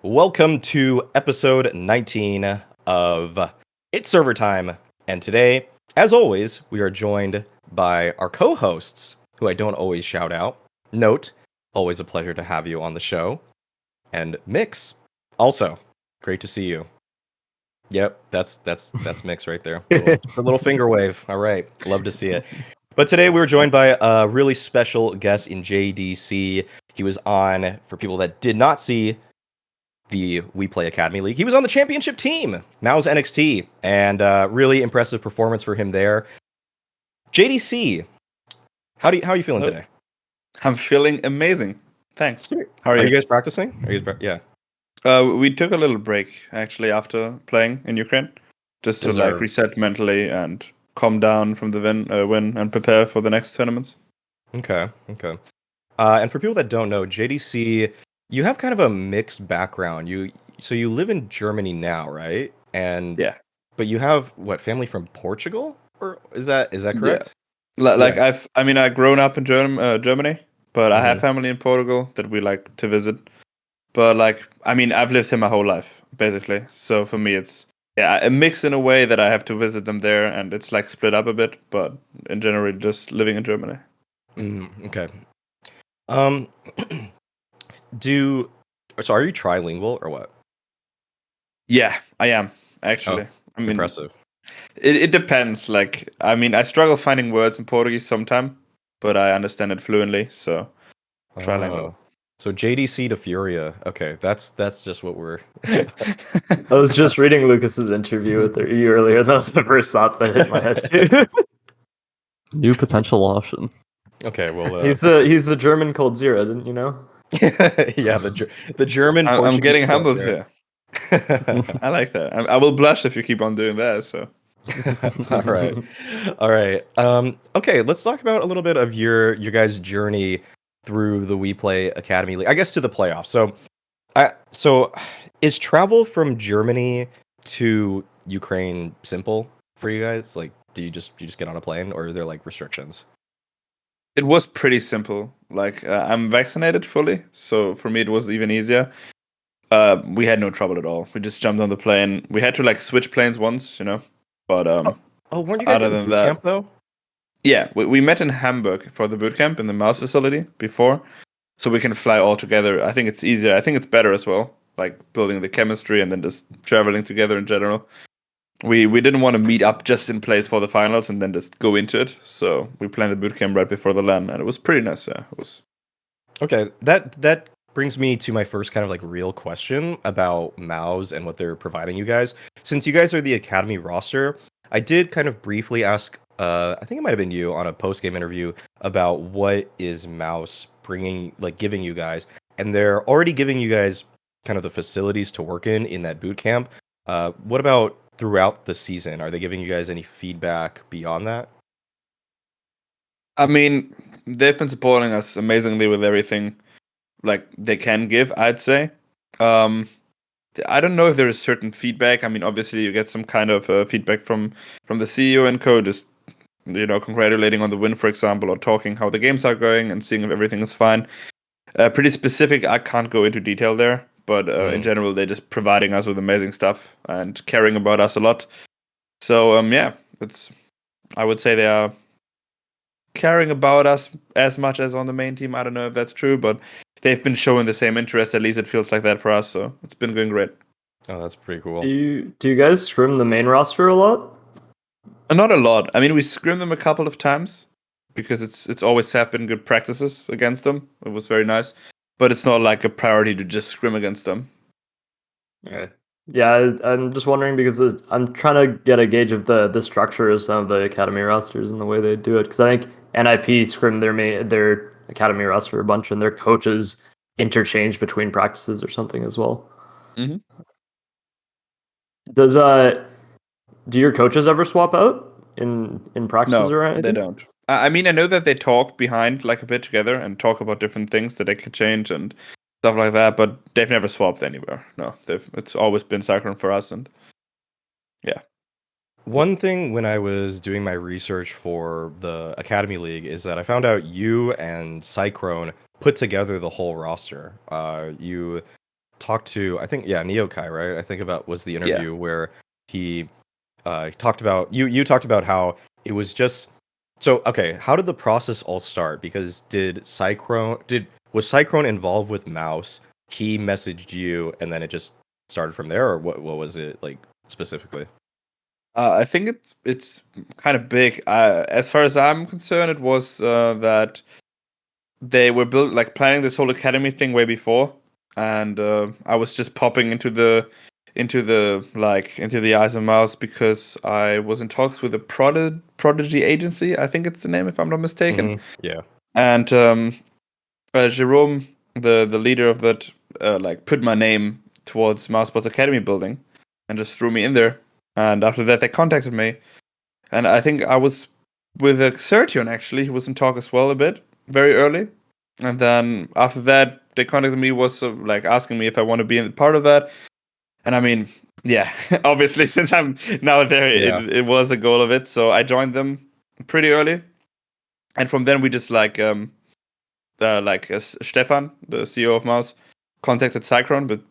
Welcome to episode 19 of It's Server Time. And today, as always, we are joined by our co-hosts, who I don't always shout out. Note, always a pleasure to have you on the show. And Mix, also, great to see you. Yep, that's Mix right there. A little finger wave. All right, love to see it. But today we're joined by a really special guest in JDC. He was on, for people that did not see the WePlay Academy League, he was on the championship team, Mouz NXT, and really impressive performance for him there. JDC, how are you feeling today? I'm feeling amazing. Thanks. How are you guys practicing? Yeah. We took a little break actually after playing in Ukraine, just to like reset mentally and calm down from the win and prepare for the next tournaments. Okay. And for people that don't know, JDC, you have kind of a mixed background. You live in Germany now, right? And yeah, but you have what, family from Portugal, or is that correct? Yeah. Like I've grown up in Germany, but I have family in Portugal that we like to visit. But like, I mean, I've lived here my whole life, basically. So for me, it's a mix in a way that I have to visit them there, and it's like split up a bit. But in general, just living in Germany. Okay. So are you trilingual or what? Yeah, I am actually. I mean, impressive. It depends. Like, I mean, I struggle finding words in Portuguese sometimes, but I understand it fluently. So trilingual. So JDC to Furia. Okay, that's just what we're. I was just reading Lucas's interview with you earlier. That was the first thought that hit my head too. New potential option. Okay, well, he's a German Cold Zero, didn't you know? Yeah, the German. I'm getting humbled here. I like that. I will blush if you keep on doing that. So. All right. Okay, let's talk about a little bit of your guys' journey through the WePlay Academy League, I guess, to the playoffs. So is travel from Germany to Ukraine simple for you guys? Like, do you just get on a plane, or are there like restrictions? It was pretty simple. Like, I'm vaccinated fully, so for me it was even easier. We had no trouble at all. We just jumped on the plane. We had to like switch planes once, but weren't you guys in boot camp though? Yeah, we met in Hamburg for the boot camp in the mouz facility before, so we can fly all together. I think it's easier. I think it's better as well, like building the chemistry and then just traveling together in general. We didn't want to meet up just in place for the finals and then just go into it, so we planned the boot camp right before the LAN, and it was pretty nice. Yeah, it was. Okay, that brings me to my first kind of like real question about Mouz and what they're providing you guys. Since you guys are the Academy roster, I did kind of briefly ask, I think it might have been you on a post-game interview, about what is Mouz giving you guys, and they're already giving you guys kind of the facilities to work in that boot camp. What about throughout the season? Are they giving you guys any feedback beyond that? I mean, they've been supporting us amazingly with everything like they can give, I'd say. I don't know if there is certain feedback. I mean, obviously you get some kind of feedback from the CEO and co, just congratulating on the win, for example, or talking how the games are going and seeing if everything is fine. Pretty specific. I can't go into detail there, but in general, they're just providing us with amazing stuff and caring about us a lot. So I would say they are caring about us as much as on the main team. I don't know if that's true, but they've been showing the same interest. At least it feels like that for us. So it's been going great. Oh, that's pretty cool. Do you guys scrim the main roster a lot? Not a lot. I mean, we scrimmed them a couple of times because it's always have been good practices against them. It was very nice, but it's not like a priority to just scrim against them. Okay. Yeah, I'm just wondering because I'm trying to get a gauge of the structure of some of the academy rosters and the way they do it. Because I think NIP scrimmed their academy roster a bunch, and their coaches interchange between practices or something as well. Mm-hmm. Do your coaches ever swap out in practices or anything? No, they don't. I mean, I know that they talk behind like a bit together and talk about different things that they could change and stuff like that, but they've never swapped anywhere. No, it's always been sycrone for us, and yeah. One thing when I was doing my research for the Academy League is that I found out you and sycrone put together the whole roster. You talked to, I think, yeah, Neokai, right? I think about was the interview where he talked about you talked about how it was just so okay. How did the process all start? Because was Sycrone involved with Mouse? He messaged you, and then it just started from there, or what was it like specifically? I think it's kind of big. As far as I'm concerned, it was that they were planning this whole academy thing way before, and I was just popping into the eyes and mouths because I was in talks with a prodigy agency. I think it's the name, if I'm not mistaken. Yeah. And Jerome, the leader of that, put my name towards mouseports academy building, and just threw me in there. And after that, they contacted me, and I think I was with Xertion actually. He was in talk as well a bit very early, and then after that, they contacted me, was asking me if I want to be in part of that. And I mean, yeah, obviously since I'm now there, it was a goal of it. So I joined them pretty early, and from then we just Stefan, the CEO of Mouse, contacted Sycrone, but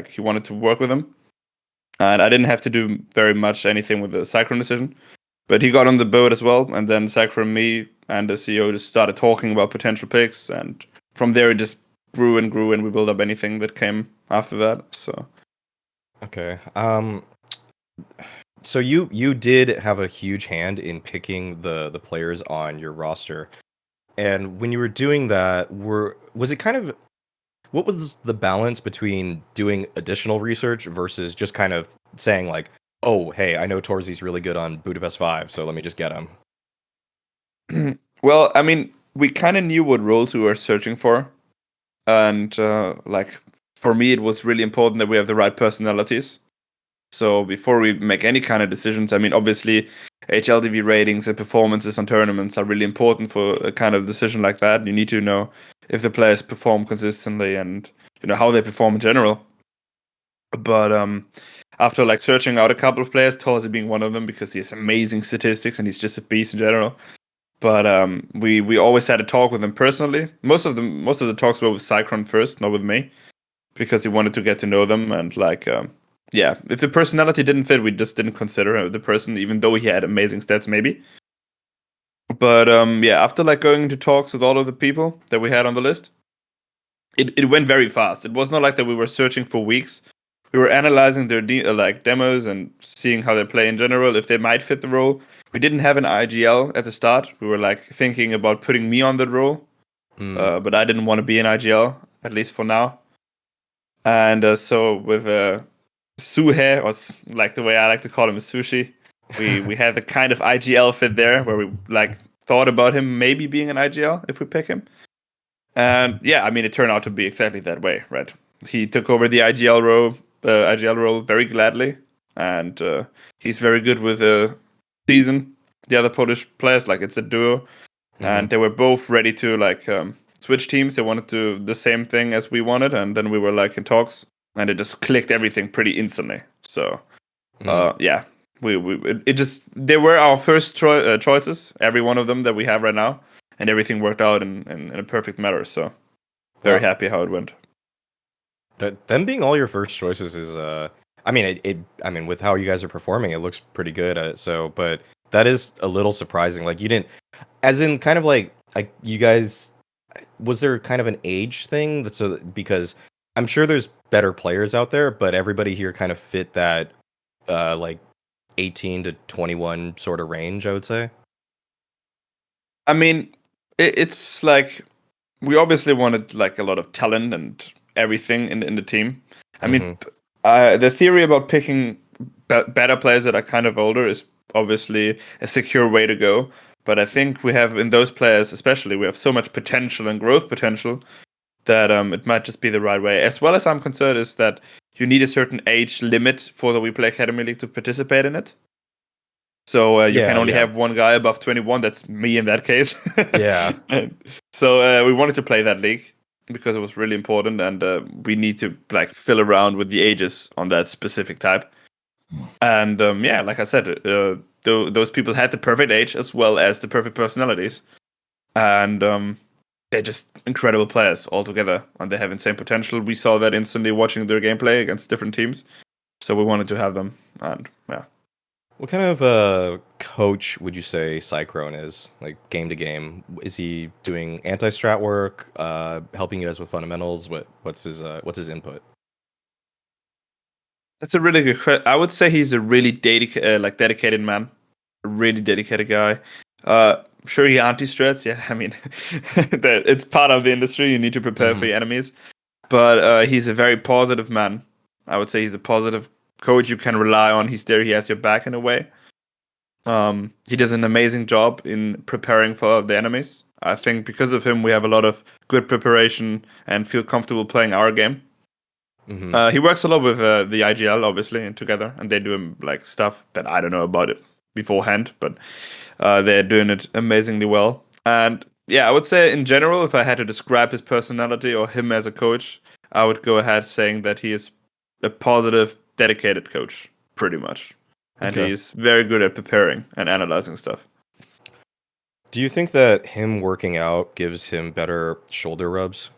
he wanted to work with him, and I didn't have to do very much anything with the Sycrone decision. But he got on the boat as well, and then Sycrone, me, and the CEO just started talking about potential picks, and from there it just grew and grew, and we built up anything that came after that. So okay. So you did have a huge hand in picking the players on your roster, and when you were doing that, was it kind of what was the balance between doing additional research versus just kind of saying like, oh, hey, I know Torzi's really good on Budapest 5, so let me just get him? well, I mean, we kind of knew what roles we were searching for, and for me, it was really important that we have the right personalities. So before we make any kind of decisions, I mean, obviously, HLTV ratings and performances on tournaments are really important for a kind of decision like that. You need to know if the players perform consistently and how they perform in general. But after searching out a couple of players, Torzi being one of them because he has amazing statistics and he's just a beast in general. But we always had a talk with him personally. Most of the talks were with Sycrone first, not with me, because he wanted to get to know them and if the personality didn't fit, we just didn't consider the person, even though he had amazing stats, maybe. But after going into talks with all of the people that we had on the list, it went very fast. It was not like that we were searching for weeks. We were analyzing their demos and seeing how they play in general, if they might fit the role. We didn't have an IGL at the start. We were thinking about putting me on that role, but I didn't want to be an IGL, at least for now. And so with Suhe, or the way I like to call him is Sushi, we had the kind of IGL fit there where we thought about him maybe being an IGL if we pick him. And yeah, I mean, it turned out to be exactly that way, right? He took over the IGL role very gladly, and he's very good with Season, the other Polish players. It's a duo, and they were both ready to switch teams. They wanted to do the same thing as we wanted, and then we were in talks, and it just clicked everything pretty instantly. So yeah, they were our first choices, every one of them that we have right now, and everything worked out in a perfect manner. So very happy how it went. Them being all your first choices is I mean with how you guys are performing, it looks pretty good. But that is a little surprising. You didn't, as in kind of you guys, was there kind of an age thing because I'm sure there's better players out there, but everybody here kind of fit that 18 to 21 sort of range, I would say. I mean, it's we obviously wanted a lot of talent and everything in the team. I mean, the theory about picking better players that are kind of older is obviously a secure way to go. But I think we have, in those players especially, we have so much potential and growth potential that it might just be the right way. As well as I'm concerned is that you need a certain age limit for the WePlay Academy League to participate in it. So you can only have one guy above 21. That's me in that case. Yeah. So we wanted to play that league because it was really important, and we need to fill around with the ages on that specific type. And like I said, those people had the perfect age as well as the perfect personalities. And they're just incredible players altogether, and they have insane potential. We saw that instantly watching their gameplay against different teams, so we wanted to have them. And yeah, What kind of coach would you say Sycrone is? Like game to game, is he doing anti-strat work, helping you guys with fundamentals? What's his input? that's a really good question. I would say he's a really dedicated man, a really dedicated guy. Sure, he anti-strats. Yeah, I mean, it's part of the industry. You need to prepare for your enemies. But he's a very positive man. I would say he's a positive coach you can rely on. He's there. He has your back in a way. He does an amazing job in preparing for the enemies. I think because of him, we have a lot of good preparation and feel comfortable playing our game. He works a lot with the IGL, obviously, and together, and they do like stuff that I don't know about it beforehand, but they're doing it amazingly well. And yeah, I would say in general, if I had to describe his personality or him as a coach, I would go ahead saying that he is a positive, dedicated coach, pretty much. And Okay. he's very good at preparing and analyzing stuff. Do you think that him working out gives him better shoulder rubs?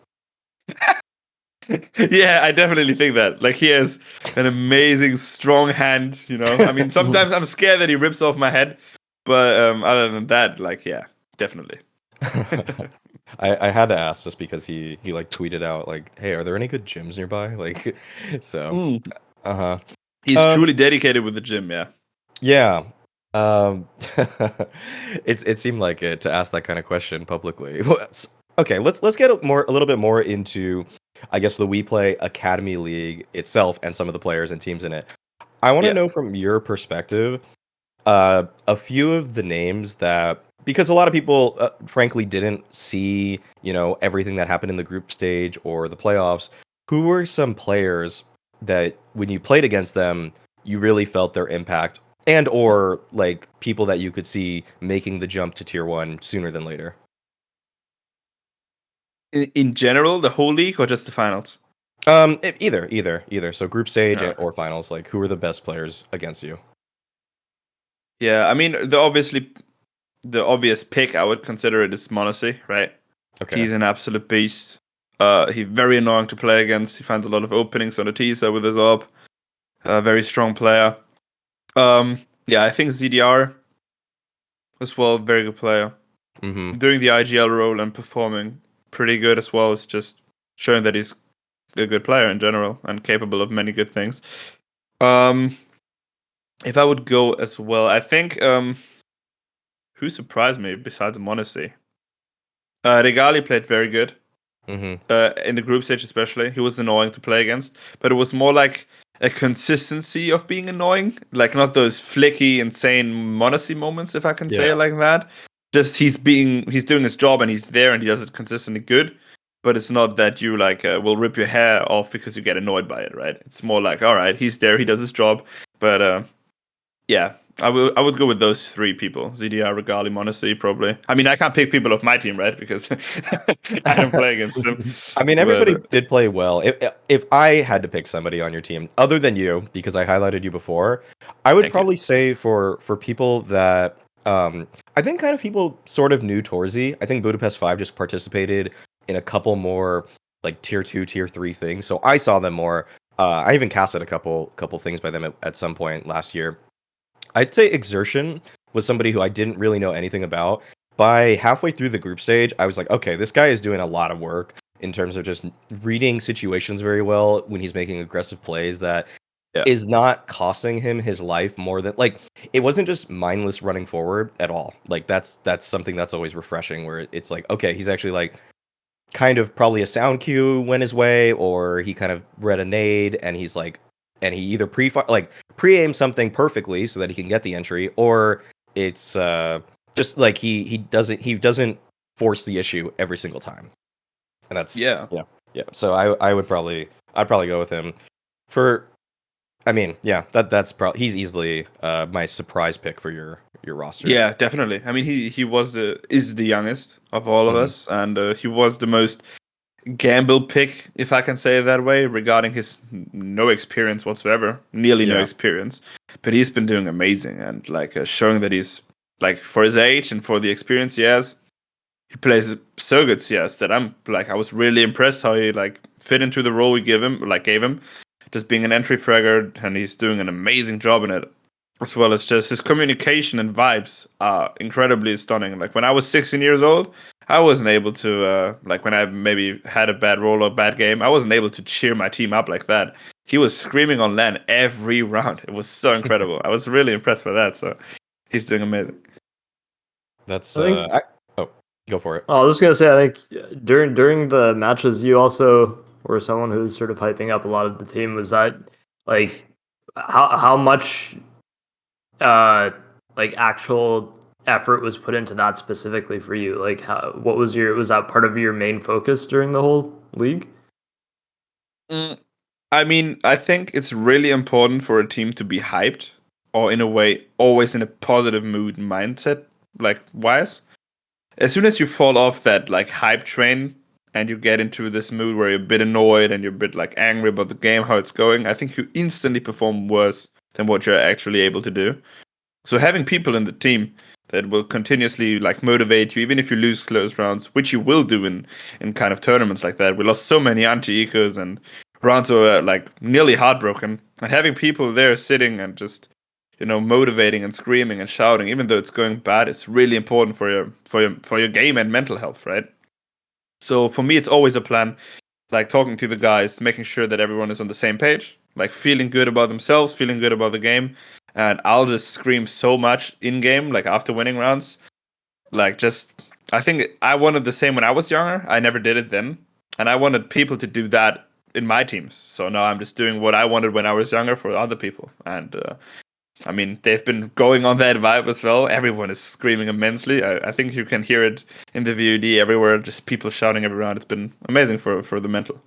Yeah, I definitely think that. Like, he has an amazing, strong hand, you know? I mean, sometimes I'm scared that he rips off my head, but other than that, like, yeah, definitely. I had to ask just because he like tweeted out like, "Hey, are there any good gyms nearby?" Like, so, uh-huh. He's truly dedicated with the gym, yeah. Yeah. Um, it seemed like it to ask that kind of question publicly. Okay, let's get a little bit more into, I guess, the WePlay Academy League itself and some of the players and teams in it. I want to Yeah. know from your perspective, a few of the names that, because a lot of people, frankly, didn't see, everything that happened in the group stage or the playoffs. Who were some players that, when you played against them, you really felt their impact, and or like people that you could see making the jump to tier 1 sooner than later? In general, the whole league or just the finals? Either. So group stage Okay. or finals. Like, who are the best players against you? Yeah, I mean, the obvious pick, I would consider it is mouisnake, right? Okay. He's an absolute beast. He's very annoying to play against. He finds a lot of openings on the teaser with his AWP. Very strong player. Yeah, I think ZDR as well, very good player. Doing the IGL role and performing pretty good as well. Is just showing that he's a good player in general and capable of many good things. If I would go as well, I think who surprised me besides mouisnake? Regali played very good. In the group stage especially. He was annoying to play against, but it was more like a consistency of being annoying, like not those flicky, insane mouisnake moments, if I can say it like that. Just he's doing his job and he's there and he does it consistently good, but it's not that you like will rip your hair off because you get annoyed by it, right? It's more like, all right, he's there, he does his job, but yeah, I would go with those three people: ZDR, Regali, mouisnake, probably. I mean, I can't pick people off my team, right? Because I don't play against them. I mean, everybody did play well. If I had to pick somebody on your team, other than you, because I highlighted you before, I would probably say for people that I think kind of people sort of knew forZe. I think Budapest 5 just participated in a couple more like tier 2, tier 3 things, so I saw them more. I even casted a couple things by them at some point last year. I'd say Exertion was somebody who I didn't really know anything about. By halfway through the group stage, I was like, okay, this guy is doing a lot of work in terms of just reading situations very well when he's making aggressive plays that is not costing him his life more than, like, it wasn't just mindless running forward at all. Like, that's something that's always refreshing, where it's like, okay, he's actually like kind of probably a sound cue went his way, or he kind of read a nade and he's like, and he either pre-aim something perfectly so that he can get the entry, or it's just like he doesn't force the issue every single time, and that's yeah. So I'd probably go with him for. I mean, yeah, that's probably, he's easily my surprise pick for your roster. Yeah, definitely. I mean, he is the youngest of all of us, and he was the most gamble pick, if I can say it that way, regarding his no experience whatsoever, nearly no experience. But he's been doing amazing and like showing that he's like, for his age and for the experience he has, he plays so good CS that I was really impressed how he like fit into the role we gave him, just being an entry fragger, and he's doing an amazing job in it. As well as just his communication and vibes are incredibly stunning. Like when I was 16 years old, I wasn't able to like when I maybe had a bad roll or bad game, I wasn't able to cheer my team up like that. He was screaming on LAN every round. It was so incredible. I was really impressed by that. So he's doing amazing. That's I think- oh, go for it. I was just gonna say, I think during the matches, you also were someone who was sort of hyping up a lot of the team. Was that like how much like actual effort was put into that specifically for you? Like, what was that part of your main focus during the whole league? I mean, I think it's really important for a team to be hyped, or in a way, always in a positive mood mindset, like wise. As soon as you fall off that like hype train and you get into this mood where you're a bit annoyed and you're a bit like angry about the game, how it's going, I think you instantly perform worse than what you're actually able to do. So having people in the team that will continuously like motivate you, even if you lose close rounds, which you will do in kind of tournaments like that. We lost so many anti-ecos and rounds were like nearly heartbroken. And having people there sitting and just motivating and screaming and shouting, even though it's going bad, it's really important for your game and mental health, right? So for me, it's always a plan, like talking to the guys, making sure that everyone is on the same page, like feeling good about themselves, feeling good about the game. And I'll just scream so much in game, like after winning rounds. Like I think I wanted the same when I was younger. I never did it then. And I wanted people to do that in my teams. So now I'm just doing what I wanted when I was younger for other people. And I mean, they've been going on that vibe as well. Everyone is screaming immensely. I think you can hear it in the VOD everywhere, just people shouting every round. It's been amazing for the mental.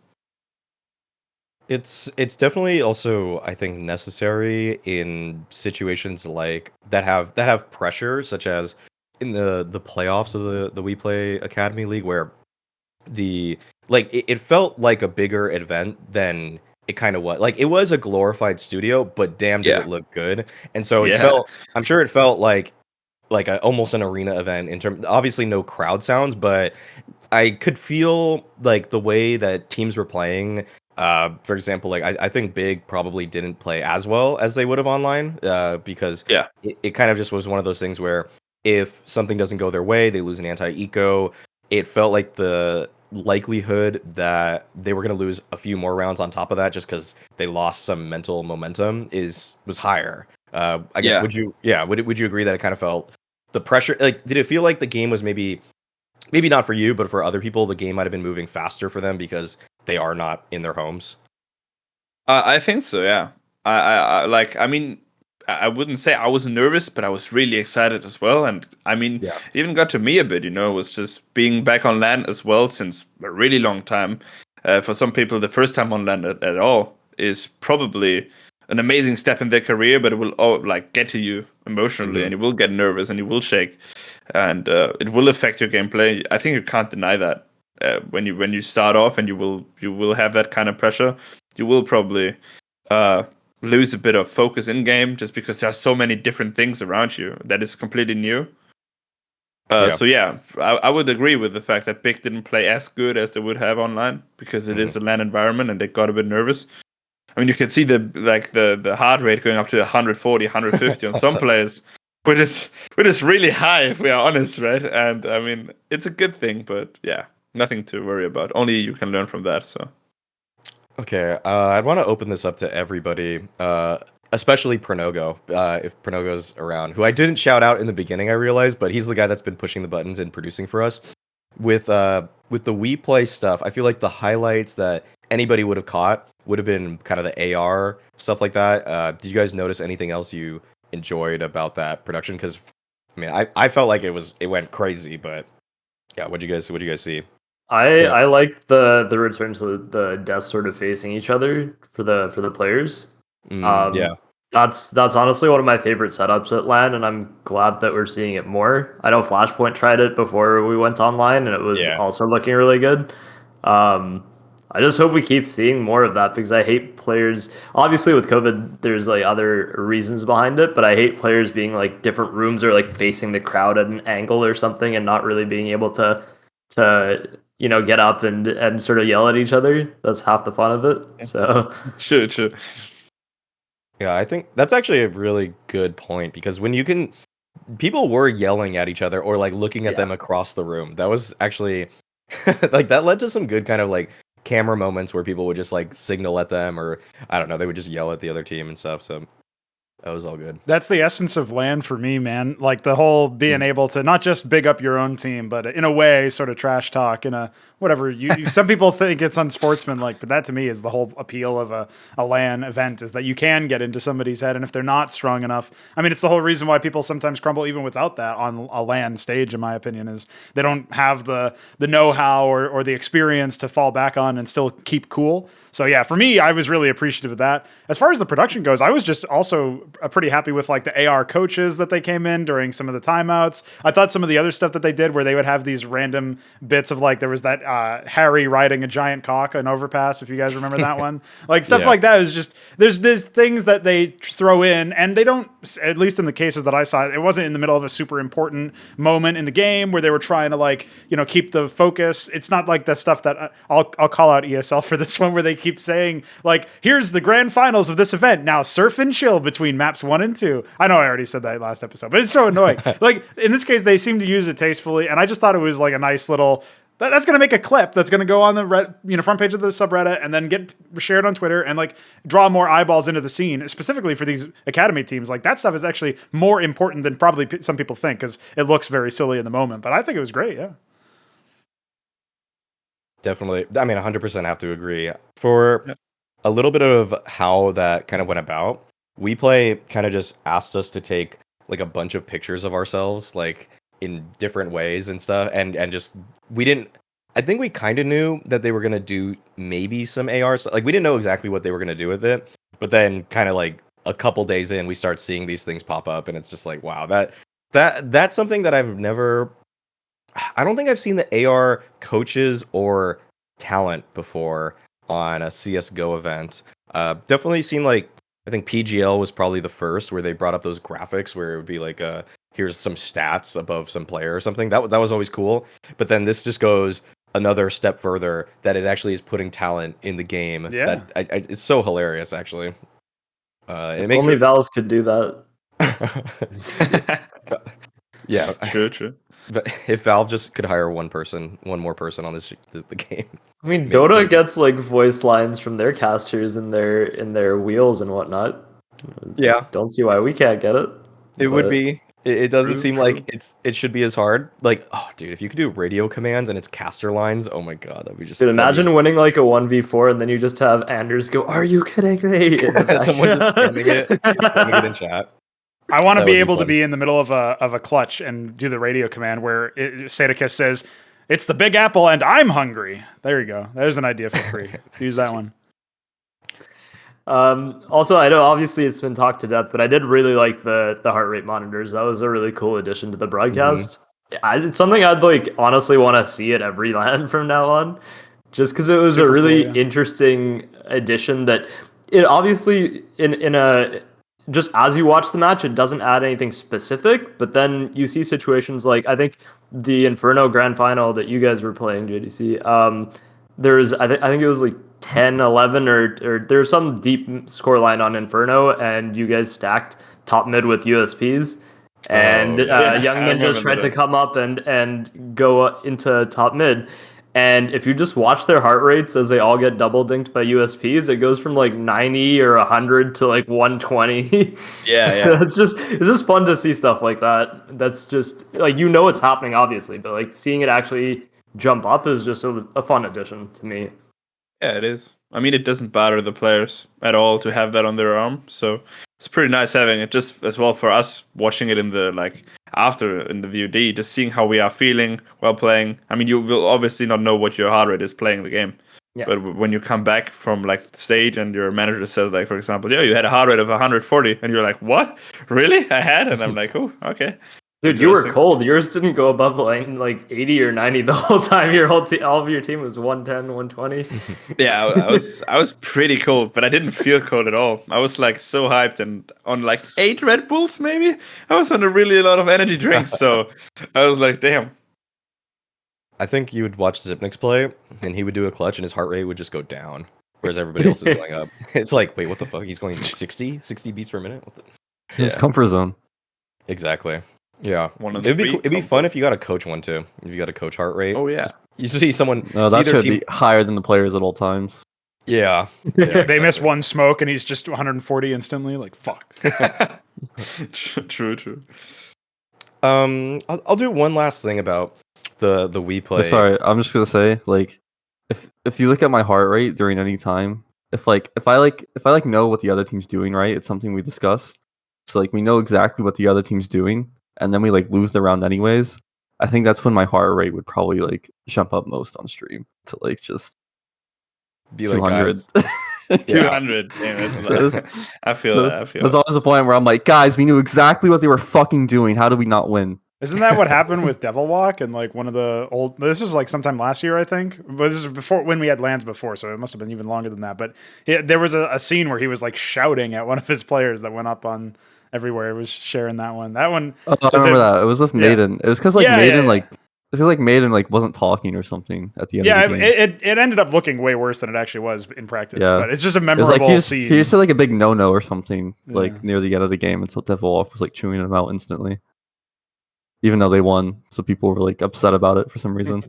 It's definitely also, I think, necessary in situations like that have pressure, such as in the playoffs of the WePlay Academy League, where it felt like a bigger event than it kind of was. Like it was a glorified studio, but damn, did it look good. And so it felt, I'm sure it felt like almost an arena event in terms, obviously no crowd sounds, but I could feel like the way that teams were playing. For example, like I think Big probably didn't play as well as they would have online, because it kind of just was one of those things where if something doesn't go their way, they lose an anti-eco. It felt like the likelihood that they were going to lose a few more rounds on top of that just because they lost some mental momentum was higher. I guess would you agree that it kind of felt the pressure, like did it feel like the game was maybe not for you, but for other people the game might have been moving faster for them because they are not in their homes? I think so, yeah. I mean, I wouldn't say I was nervous, but I was really excited as well. And I mean, it even got to me a bit, it was just being back on LAN as well since a really long time. For some people, the first time on LAN at all is probably an amazing step in their career, but it will like get to you emotionally, and you will get nervous and you will shake, and it will affect your gameplay. I think you can't deny that. When you start off and you will have that kind of pressure, you will probably lose a bit of focus in game just because there are so many different things around you that is completely new. So yeah, I would agree with the fact that Big didn't play as good as they would have online because it is a LAN environment and they got a bit nervous. I mean, you can see the heart rate going up to 140, 150 on some players, which is really high if we are honest, right? And I mean, it's a good thing, but yeah, nothing to worry about. Only you can learn from that. So. Okay, I'd want to open this up to everybody, especially Pronogo, if Pronogo's around, who I didn't shout out in the beginning, I realized, but he's the guy that's been pushing the buttons and producing for us. With the WePlay stuff, I feel like the highlights that anybody would have caught would have been kind of the AR, stuff like that. Did you guys notice anything else you enjoyed about that production? Because, I mean, I felt like it went crazy, but yeah, what'd you guys see? I liked the returns of the deaths sort of facing each other for the players. That's honestly one of my favorite setups at LAN, and I'm glad that we're seeing it more. I know Flashpoint tried it before we went online, and it was also looking really good. I just hope we keep seeing more of that because I hate players. Obviously, with COVID, there's like other reasons behind it, but I hate players being like different rooms or like facing the crowd at an angle or something and not really being able to to get up and sort of yell at each other. That's half the fun of it. So Sure. Yeah, I think that's actually a really good point because when people were yelling at each other or like looking at them across the room. That was actually like that led to some good kind of like camera moments where people would just like signal at them or I don't know, they would just yell at the other team and stuff. So that was all good. That's the essence of LAN for me, man. Like the whole being able to not just big up your own team, but in a way, sort of trash talk in a whatever. Some people think it's unsportsmanlike, but that to me is the whole appeal of a LAN event is that you can get into somebody's head, and if they're not strong enough, I mean, it's the whole reason why people sometimes crumble even without that on a LAN stage. In my opinion, is they don't have the know-how or the experience to fall back on and still keep cool. So yeah, for me, I was really appreciative of that. As far as the production goes, I was just also pretty happy with like the AR coaches that they came in during some of the timeouts. I thought some of the other stuff that they did where they would have these random bits of like, there was that Harry riding a giant cock, an overpass, if you guys remember that one. Like stuff like that is just, there's things that they throw in and they don't, at least in the cases that I saw, it wasn't in the middle of a super important moment in the game where they were trying to like, keep the focus. It's not like the stuff that I'll call out ESL for this one where they keep saying like, here's the grand finals of this event. Now surf and chill between maps 1 and 2. I know I already said that last episode, but it's so annoying. Like in this case, they seem to use it tastefully. And I just thought it was like a nice little, that's going to make a clip that's going to go on the front page of the subreddit and then get shared on Twitter and like draw more eyeballs into the scene, specifically for these academy teams. Like that stuff is actually more important than probably some people think because it looks very silly in the moment. But I think it was great. Yeah. Definitely. I mean, 100% have to agree. For a little bit of how that kind of went about, WePlay kind of just asked us to take like a bunch of pictures of ourselves, like in different ways and stuff. And just, I think we kind of knew that they were going to do maybe some AR stuff. Like we didn't know exactly what they were going to do with it. But then kind of like a couple days in, we start seeing these things pop up. And it's just like, wow, that's something that I don't think I've seen the AR coaches or talent before on a CSGO event. Definitely seen like, I think PGL was probably the first where they brought up those graphics where it would be like, here's some stats above some player or something. That was always cool. But then this just goes another step further that it actually is putting talent in the game. Yeah. It's so hilarious, actually. It makes only Valve could do that. Yeah. True. But if Valve just could hire one more person on the game. I mean, Dota gets like voice lines from their casters in their wheels and whatnot. Don't see why we can't get it. It would be. It doesn't seem true. like it should be as hard. Like, oh, dude, if you could do radio commands and it's caster lines, oh my god, that'd be just. Dude, imagine winning like a 1v4 and then you just have Anders go, "Are you kidding me?" Someone just spamming it in chat. I want to That be would be able to fun. be in the middle of a clutch and do the radio command where Sadicus says, "It's the Big Apple and I'm hungry." There you go. There's an idea for free. Use that one. Also, I know obviously it's been talked to death, but I did really like the heart rate monitors. That was a really cool addition to the broadcast. It's something I'd like honestly want to see at every LAN from now on, just because it was Super a really cool, yeah. interesting addition that it obviously in a just as you watch the match, it doesn't add anything specific, but then you see situations like I think the Inferno Grand Final that you guys were playing, JDC. There's I think it was like 10, 11, or there's some deep score line on Inferno, and you guys stacked top mid with USPs, and Young I Ninjas remember tried to that. come up and go into top mid. And if you just watch their heart rates as they all get double dinked by USPs, it goes from like 90 or 100 to like 120. Yeah. it's just fun to see stuff like that. That's just like it's happening obviously, but like seeing it actually jump up is just a fun addition to me. Yeah, it is. I mean, it doesn't bother the players at all to have that on their arm, so it's pretty nice having it. Just as well for us watching it in the after in the VOD, just seeing how we are feeling while playing. I mean, you will obviously not know what your heart rate is playing the game, but when you come back from like the stage and your manager says like, for example, you had a heart rate of 140, and you're like, what? Really? I had, and I'm like, oh, okay. Dude, you were Interesting. cold. Yours didn't go above like 80 or 90 the whole time. Your whole all of your team was 110, 120. Yeah, I was pretty cold, but I didn't feel cold at all. I was like so hyped and on like 8 Red Bulls maybe. I was on a lot of energy drinks, so I was like, damn. I think you would watch Zipnix play, and he would do a clutch, and his heart rate would just go down, whereas everybody else is going up. It's like, wait, what the fuck? He's going 60 beats per minute? What the... It's comfort zone. Exactly. Yeah. One of the It'd be three it'd be fun comfort. if you got a coach one too. If you got a coach heart rate. Oh yeah. You see someone. No, see that their should team. be higher than the players at all times. Yeah. They miss one smoke and he's just 140 instantly. Like fuck. True. I'll do one last thing about the WePlay. But sorry, I'm just gonna say, like, if you look at my heart rate during any time, if I know what the other team's doing, right, it's something we discussed. So like we know exactly what the other team's doing, and then we like lose the round anyways. I think that's when my heart rate would probably like jump up most on stream to like just Be 200. like, guys, 200. Damn, I feel that. There's always a point where I'm like, guys, we knew exactly what they were fucking doing. How did we not win? Isn't that what happened with Devil Walk and like one of the old? This was like sometime last year, I think. But this was before when we had lands before, so it must have been even longer than that. But there was a scene where he was like shouting at one of his players that went up on everywhere. It was sharing that one. That one. Oh, I remember that. It was with Maiden. It was because like Maiden like. It's like Maiden like wasn't talking or something at the end. Yeah, of the game. it ended up looking way worse than it actually was in practice. Yeah. But it's just a It was memorable like scene. he just said like a big no or something like Yeah. near the end of the game until Devil Wolf was like chewing him out instantly. Even though they won, so people were like upset about it for some reason.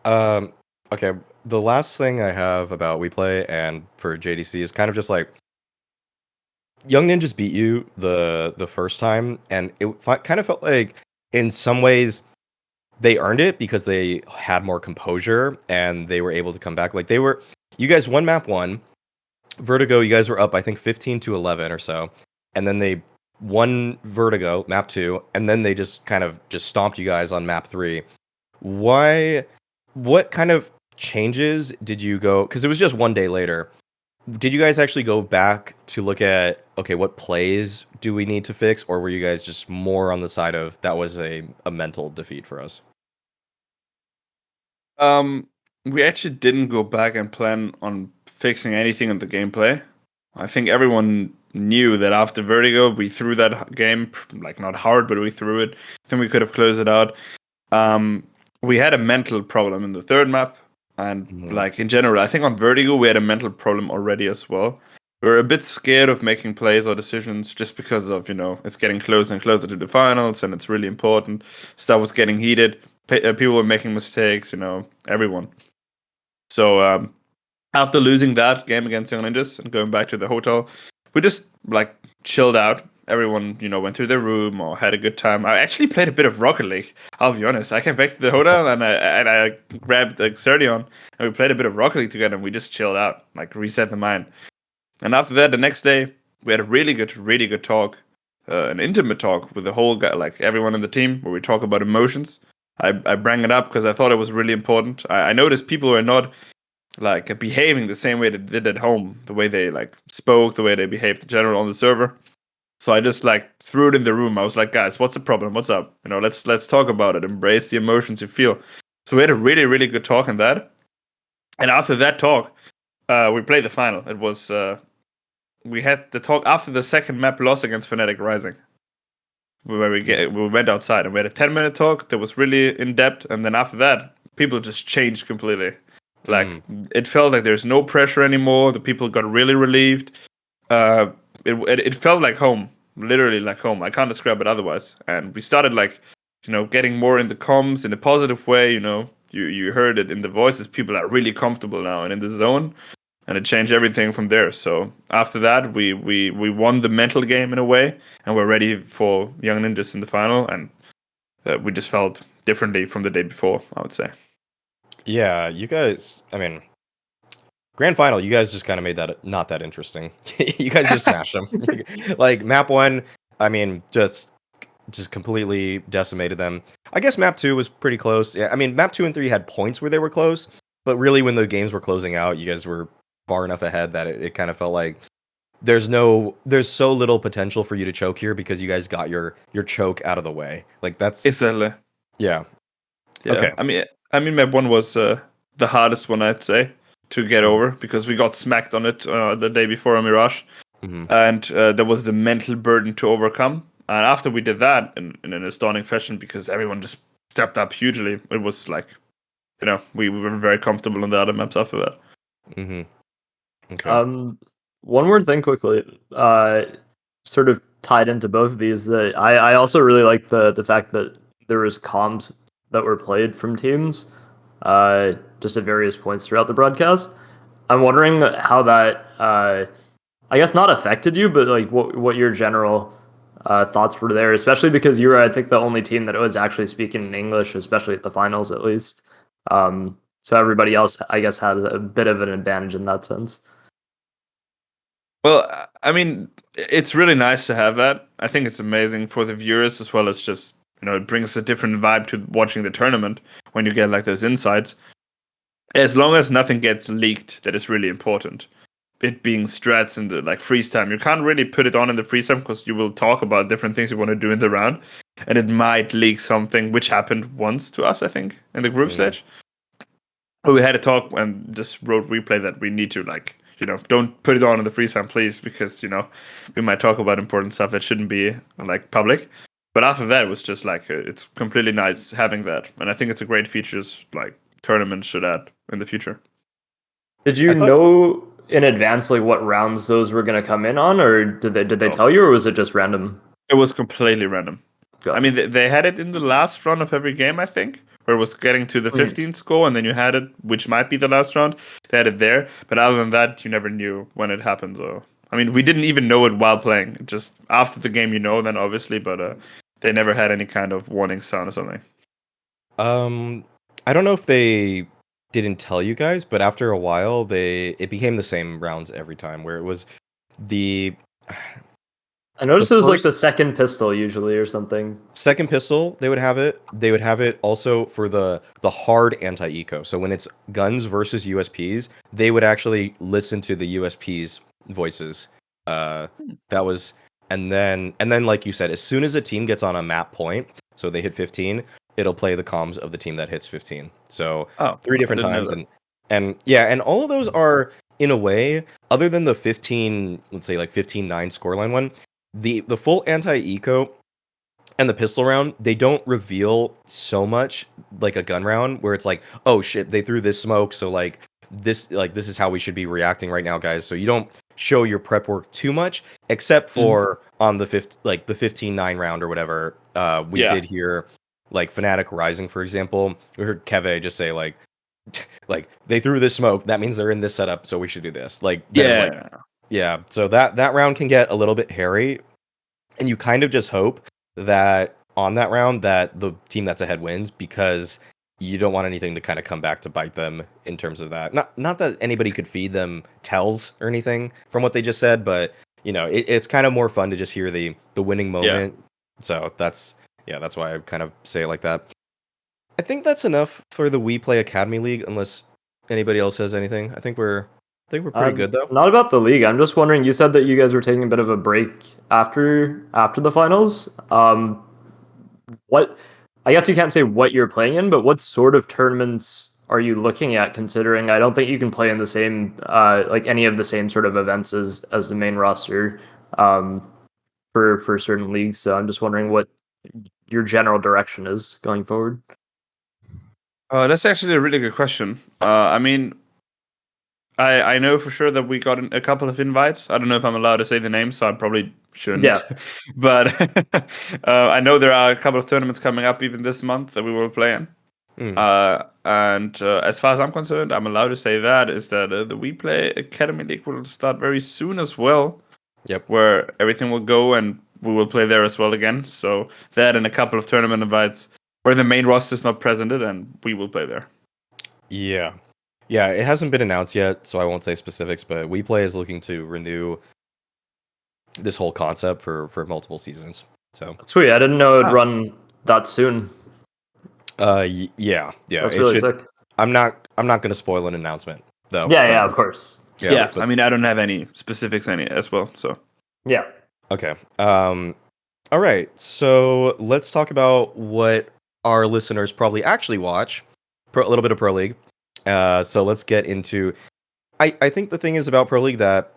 Okay. The last thing I have about WePlay and for JDC is kind of just like Young Ninjas beat you the first time, and it kind of felt like in some ways they earned it because they had more composure and they were able to come back. Like you guys won map 1, Vertigo. You guys were up, I think 15-11 or so, and then they won Vertigo map 2, and then they just kind of just stomped you guys on map 3. What kind of changes did you go? Because it was just one day later. Did you guys actually go back to look at, okay, what plays do we need to fix? Or were you guys just more on the side of that was a mental defeat for us? We actually didn't go back and plan on fixing anything in the gameplay. I think everyone knew that after Vertigo, we threw that game, like not hard, but we threw it. I think we could have closed it out. We had a mental problem in the third map. And like in general, I think on Vertigo, we had a mental problem already as well. We were a bit scared of making plays or decisions just because of, it's getting closer and closer to the finals and it's really important. Stuff was getting heated. People were making mistakes, everyone. So after losing that game against Young Ninjas and going back to the hotel, we just like chilled out. Everyone, went to their room or had a good time. I actually played a bit of Rocket League. I'll be honest. I came back to the hotel and I grabbed the Xerdion and we played a bit of Rocket League together and we just chilled out, like reset the mind. And after that, the next day, we had a really good talk, an intimate talk with the whole guy, like everyone in the team, where we talk about emotions. I bring it up because I thought it was really important. I noticed people were not like behaving the same way they did at home, the way they like spoke, the way they behaved in general on the server. So I just like threw it in the room. I was like, guys, what's the problem? What's up? Let's talk about it. Embrace the emotions you feel. So we had a really good talk on that. And after that talk, we played the final. It was we had the talk after the second map loss against Fnatic Rising, where we went outside and we had a 10-minute talk that was really in depth. And then after that, people just changed completely. Like it felt like there's no pressure anymore. The people got really relieved. It felt like home, literally like home. I can't describe it otherwise. And we started like, getting more in the comms in a positive way. You heard it in the voices. People are really comfortable now and in the zone, and it changed everything from there. So after that, we won the mental game in a way, and we're ready for Young Ninjas in the final. And we just felt differently from the day before, I would say. Yeah, you guys. I mean, grand final. You guys just kind of made that not that interesting. You guys just smashed them. Like map 1. I mean, just completely decimated them. I guess map 2 was pretty close. Yeah, I mean, map 2 and 3 had points where they were close, but really when the games were closing out, you guys were far enough ahead that it kind of felt like there's so little potential for you to choke here because you guys got your choke out of the way. Like that's Exactly. Yeah. Yeah. Okay. I mean, map 1 was the hardest one, I'd say, to get over because we got smacked on it the day before a Mirage, and there was the mental burden to overcome. And after we did that in an astounding fashion, because everyone just stepped up hugely. It was like, we were very comfortable in the other maps after that. Mm-hmm. Okay. One more thing quickly, sort of tied into both of these. That I also really like the fact that there was comms that were played from teams, just at various points throughout the broadcast. I'm wondering how that, I guess, not affected you, but like what your general thoughts were there, especially because you were, I think, the only team that was actually speaking in English, especially at the finals, at least. So everybody else, I guess, has a bit of an advantage in that sense. Well, I mean, it's really nice to have that. I think it's amazing for the viewers as well as just, it brings a different vibe to watching the tournament when you get like those insights. As long as nothing gets leaked, that is really important. It being strats in the like freeze time, you can't really put it on in the freeze time because you will talk about different things you want to do in the round, and it might leak something, which happened once to us, I think, in the group stage. We had a talk and just wrote WePlay that we need to don't put it on in the freeze time, please, because we might talk about important stuff that shouldn't be like public. But after that, it was just like it's completely nice having that, and I think it's a great features like tournaments should add in the future. Did you know in advance like what rounds those were going to come in on, or did they tell you, or was it just random? It was completely random. Gotcha. I mean, they had it in the last round of every game, I think, where it was getting to the 15 score, and then you had it, which might be the last round. They had it there, but other than that, you never knew when it happened. Or I mean, we didn't even know it while playing. Just after the game, then obviously, but they never had any kind of warning sound or something. I don't know if they didn't tell you guys, but after a while, it became the same rounds every time, where it was the. I noticed it was like the second pistol usually or something. Second pistol, they would have it. They would have it also for the hard anti-eco. So when it's guns versus USPs, they would actually listen to the USPs voices. That was and then like you said, as soon as a team gets on a map point, so they hit 15, it'll play the comms of the team that hits 15. So 3 different times and all of those are in a way, other than the 15, let's say like 15-9 scoreline one. The full anti-eco and the pistol round, they don't reveal so much like a gun round where it's like, oh shit, they threw this smoke, so this is how we should be reacting right now, guys. So you don't show your prep work too much, except for on the 15-9 round or whatever. We did hear like Fnatic Rising, for example. We heard Keve just say like they threw this smoke, that means they're in this setup, so we should do this. Yeah, so that round can get a little bit hairy, and you kind of just hope that on that round that the team that's ahead wins, because you don't want anything to kind of come back to bite them in terms of that. Not that anybody could feed them tells or anything from what they just said, but it's kind of more fun to just hear the winning moment. So that's why I kind of say it like that. I think that's enough for the WePlay Academy League, unless anybody else has anything. I think we're pretty good though. Not about the league. I'm just wondering. You said that you guys were taking a bit of a break after the finals. What? I guess you can't say what you're playing in, but what sort of tournaments are you looking at? Considering I don't think you can play in the same like any of the same sort of events as the main roster for certain leagues. So I'm just wondering what your general direction is going forward. That's actually a really good question. I mean, I know for sure that we got a couple of invites. I don't know if I'm allowed to say the names, so I probably shouldn't. Yeah. But I know there are a couple of tournaments coming up even this month that we will play in. And as far as I'm concerned, I'm allowed to say that the WePlay Academy League will start very soon as well. Yep. Where everything will go and we will play there as well again. So that and a couple of tournament invites where the main roster is not presented, and we will play there. Yeah, it hasn't been announced yet, so I won't say specifics, but WePlay is looking to renew this whole concept for multiple seasons. So sweet. I didn't know it'd run that soon. Yeah. That's really sick. I'm not going to spoil an announcement though. Yeah, of course. Yeah, I mean, I don't have any specifics as well, so. Yeah. Okay. All right. So let's talk about what our listeners probably actually watch. A little bit of Pro League. So let's get into. I think the thing is about Pro League that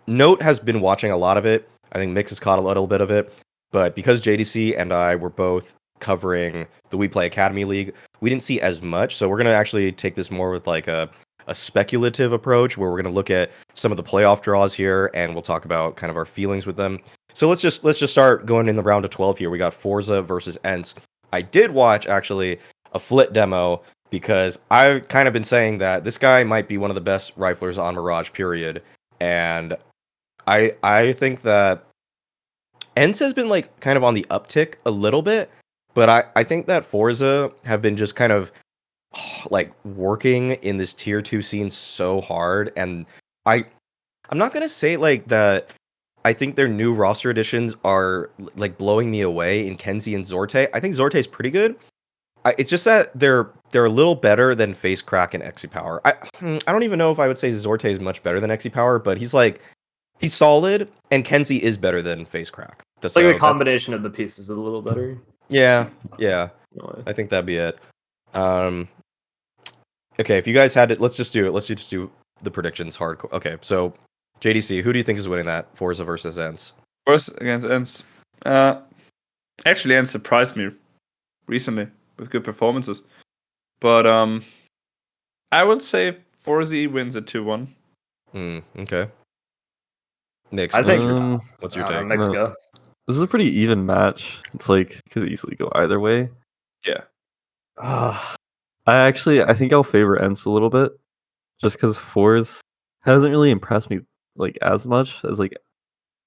Note has been watching a lot of it. I think Mix has caught a little bit of it, but because JDC and I were both covering the WePlay Academy League, we didn't see as much. So we're gonna actually take this more with like a speculative approach, where we're gonna look at some of the playoff draws here, and we'll talk about kind of our feelings with them. So let's just start going in the round of 12 here. We got forZe versus Ence. I did watch actually a Flit demo, because I've kind of been saying that this guy might be one of the best riflers on Mirage, period. And I think that Ence has been like kind of on the uptick a little bit, but I think that forZe have been just kind of like working in this tier 2 scene so hard, and I'm not gonna say like that. I think their new roster additions are like blowing me away in Kenzie and Zorte. I think Zorte is pretty good. It's just that they're a little better than Face Crack and Exy Power. I don't even know if I would say Zorte is much better than Exy Power, but he's solid, and Kenzie is better than Face Crack. It's like the combination of the pieces is a little better. Yeah. No, I think that'd be it. Okay, if you guys had it, let's just do it. Let's just do the predictions hardcore. Okay, so JDC, who do you think is winning that? forZe versus Ence. forZe against Ence. Actually, Ence surprised me recently with good performances. But I would say forZe wins at 2-1. Okay. Nick, I think what's your take? Mix go. This is a pretty even match. It's like could easily go either way. Yeah. I think I'll favor Ence a little bit, just because forZe hasn't really impressed me like as much as like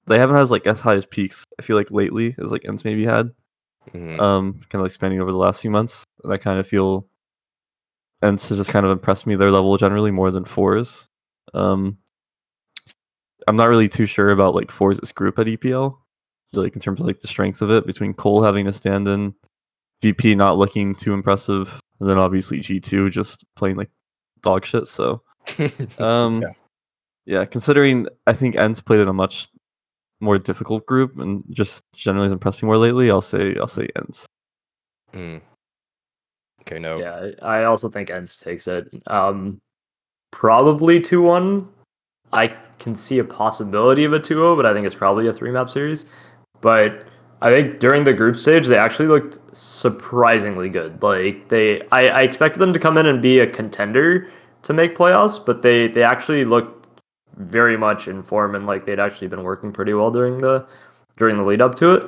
they haven't had like as high as peaks. I feel like lately as like Ence maybe had, kind of like spanning over the last few months. And I kind of feel Ence has just kind of impressed me their level generally more than forZe. I'm not really too sure about like forZe's group at EPL, like in terms of like the strengths of it, between Cole having a stand-in, VP not looking too impressive, and then obviously G2 just playing like dog shit. So, yeah, considering I think Ence played in a much more difficult group and just generally has impressed me more lately, I'll say Ence. Okay, no. Yeah, I also think Ence takes it. Probably 2-1. I can see a possibility of a 2-0, but I think it's probably a 3-map series. But I think during the group stage, they actually looked surprisingly good. Like I expected them to come in and be a contender to make playoffs, but they actually looked very much in form, and like they'd actually been working pretty well during the lead up to it.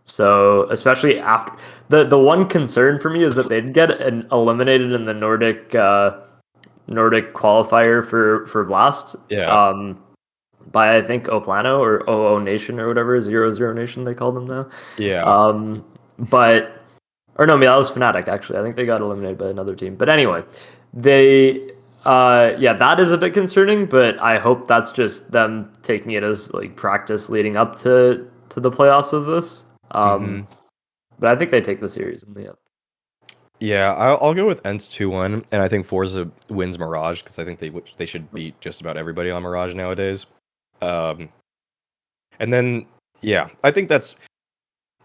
So especially after the one concern for me is that they'd get eliminated in the Nordic qualifier for Blast. Yeah. By I think Oplano or OO Nation or whatever, 0-0 Nation they call them now. Yeah. But or no, I mean, that was Fnatic actually. I think they got eliminated by another team. But anyway, they that is a bit concerning, but I hope that's just them taking it as like practice leading up to the playoffs of this. But I think they take the series in the end. Yeah, I'll go with Ence 2-1, and I think forZe wins Mirage, because I think they should beat just about everybody on Mirage nowadays. And then I think that's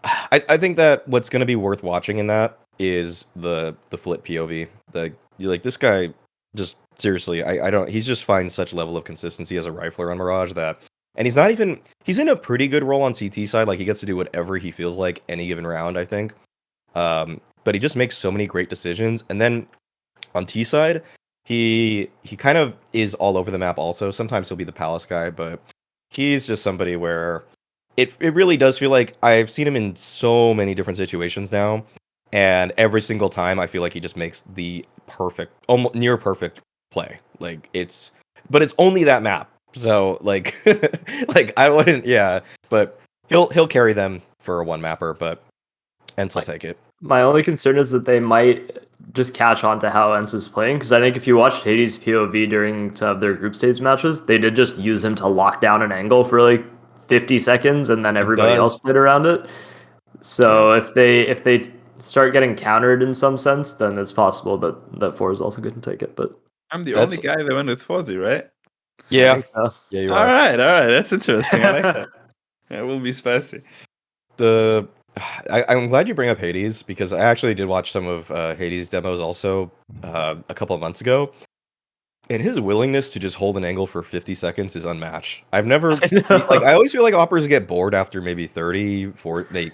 I think that what's going to be worth watching in that is the Flit POV. This guy just seriously, I don't, he's just finds such level of consistency as a rifler on Mirage that, and he's in a pretty good role on CT side. Like he gets to do whatever he feels like any given round, I think. But he just makes so many great decisions. And then on T side, he kind of is all over the map also. Sometimes he'll be the Palace guy, but he's just somebody where it really does feel like I've seen him in so many different situations now, and every single time I feel like he just makes the perfect, almost near perfect play. Like but it's only that map. So like I wouldn't, but he'll carry them for a one mapper, but Ence will take it. My only concern is that they might just catch on to how Ence is playing, because I think if you watched Hades' POV during some of their group stage matches, they did just use him to lock down an angle for like 50 seconds, and then everybody else played around it. So if they start getting countered in some sense, then it's possible that forZe also going to take it. But I'm the only guy that went with forZe, right? Yeah. I think so. Yeah, you all are. right. That's interesting. I like that. That will be spicy. I'm glad you bring up Hades, because I actually did watch some of Hades demos also a couple of months ago. And his willingness to just hold an angle for 50 seconds is unmatched. I've never I seen, know. like I always feel like operators get bored after maybe 30, 40,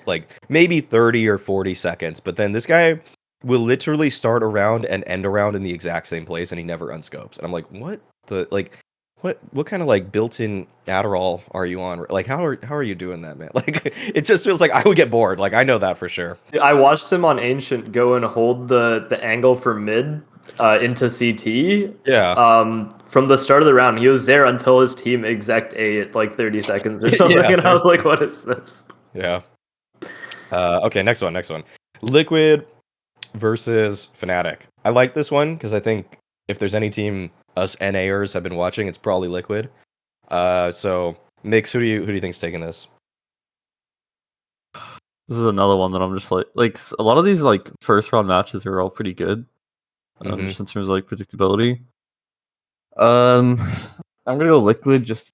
maybe 30 or 40 seconds, but then this guy will literally start around and end around in the exact same place and he never unscopes. And I'm like, what the like what kind of like built-in Adderall are you on? Like how are you doing that, man? Like it just feels like I would get bored. Like I know that for sure. I watched him on Ancient go and hold the angle for mid into CT. Yeah. From the start of the round, he was there until his team exec A at like 30 seconds or something, Yeah, and I was seriously. like, "What is this?" Yeah. Okay, next one. Liquid versus Fnatic. I like this one because I think if there's any team us NAers have been watching, it's probably Liquid. So Mix, who do you think's taking this? This is another one that I'm just like a lot of these like first round matches are all pretty good. Mhm. Just in terms of like predictability. I'm gonna go Liquid. Just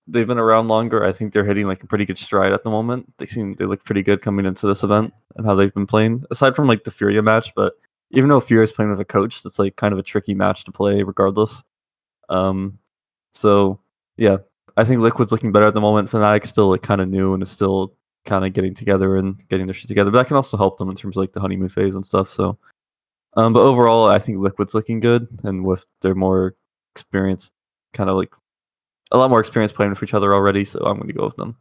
they've been around longer. I think they're hitting like a pretty good stride at the moment. They look pretty good coming into this event and how they've been playing. Aside from like the Furia match, but even though Furia is playing with a coach, that's like kind of a tricky match to play regardless. So yeah, I think Liquid's looking better at the moment. Fnatic's still like kind of new and is still kind of getting together and getting their shit together. But that can also help them in terms of like the honeymoon phase and stuff. So, but overall, I think Liquid's looking good, and with their more experience, kind of like a lot more experience playing with each other already. So I'm going to go with them.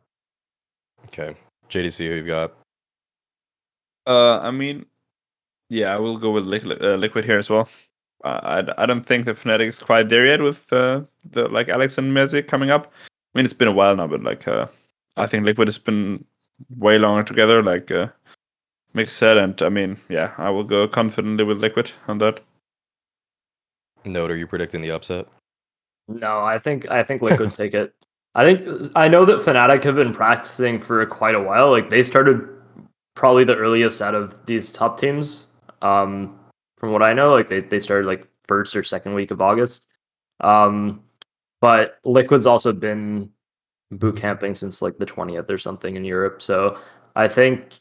Okay. JDC, who you've got? I mean, yeah, I will go with Liquid here as well. I don't think the Fnatic is quite there yet with the like Alex and Mezi coming up. I mean, it's been a while now, but like I think Liquid has been way longer together, like Mix said, and I mean, yeah, I will go confidently with Liquid on that. Note, are you predicting the upset? No, I think Liquid take it. I know that Fnatic have been practicing for quite a while. Like they started probably the earliest out of these top teams. From what I know, like they started like first or second week of August. But Liquid's also been boot camping since like the 20th or something in Europe. So I think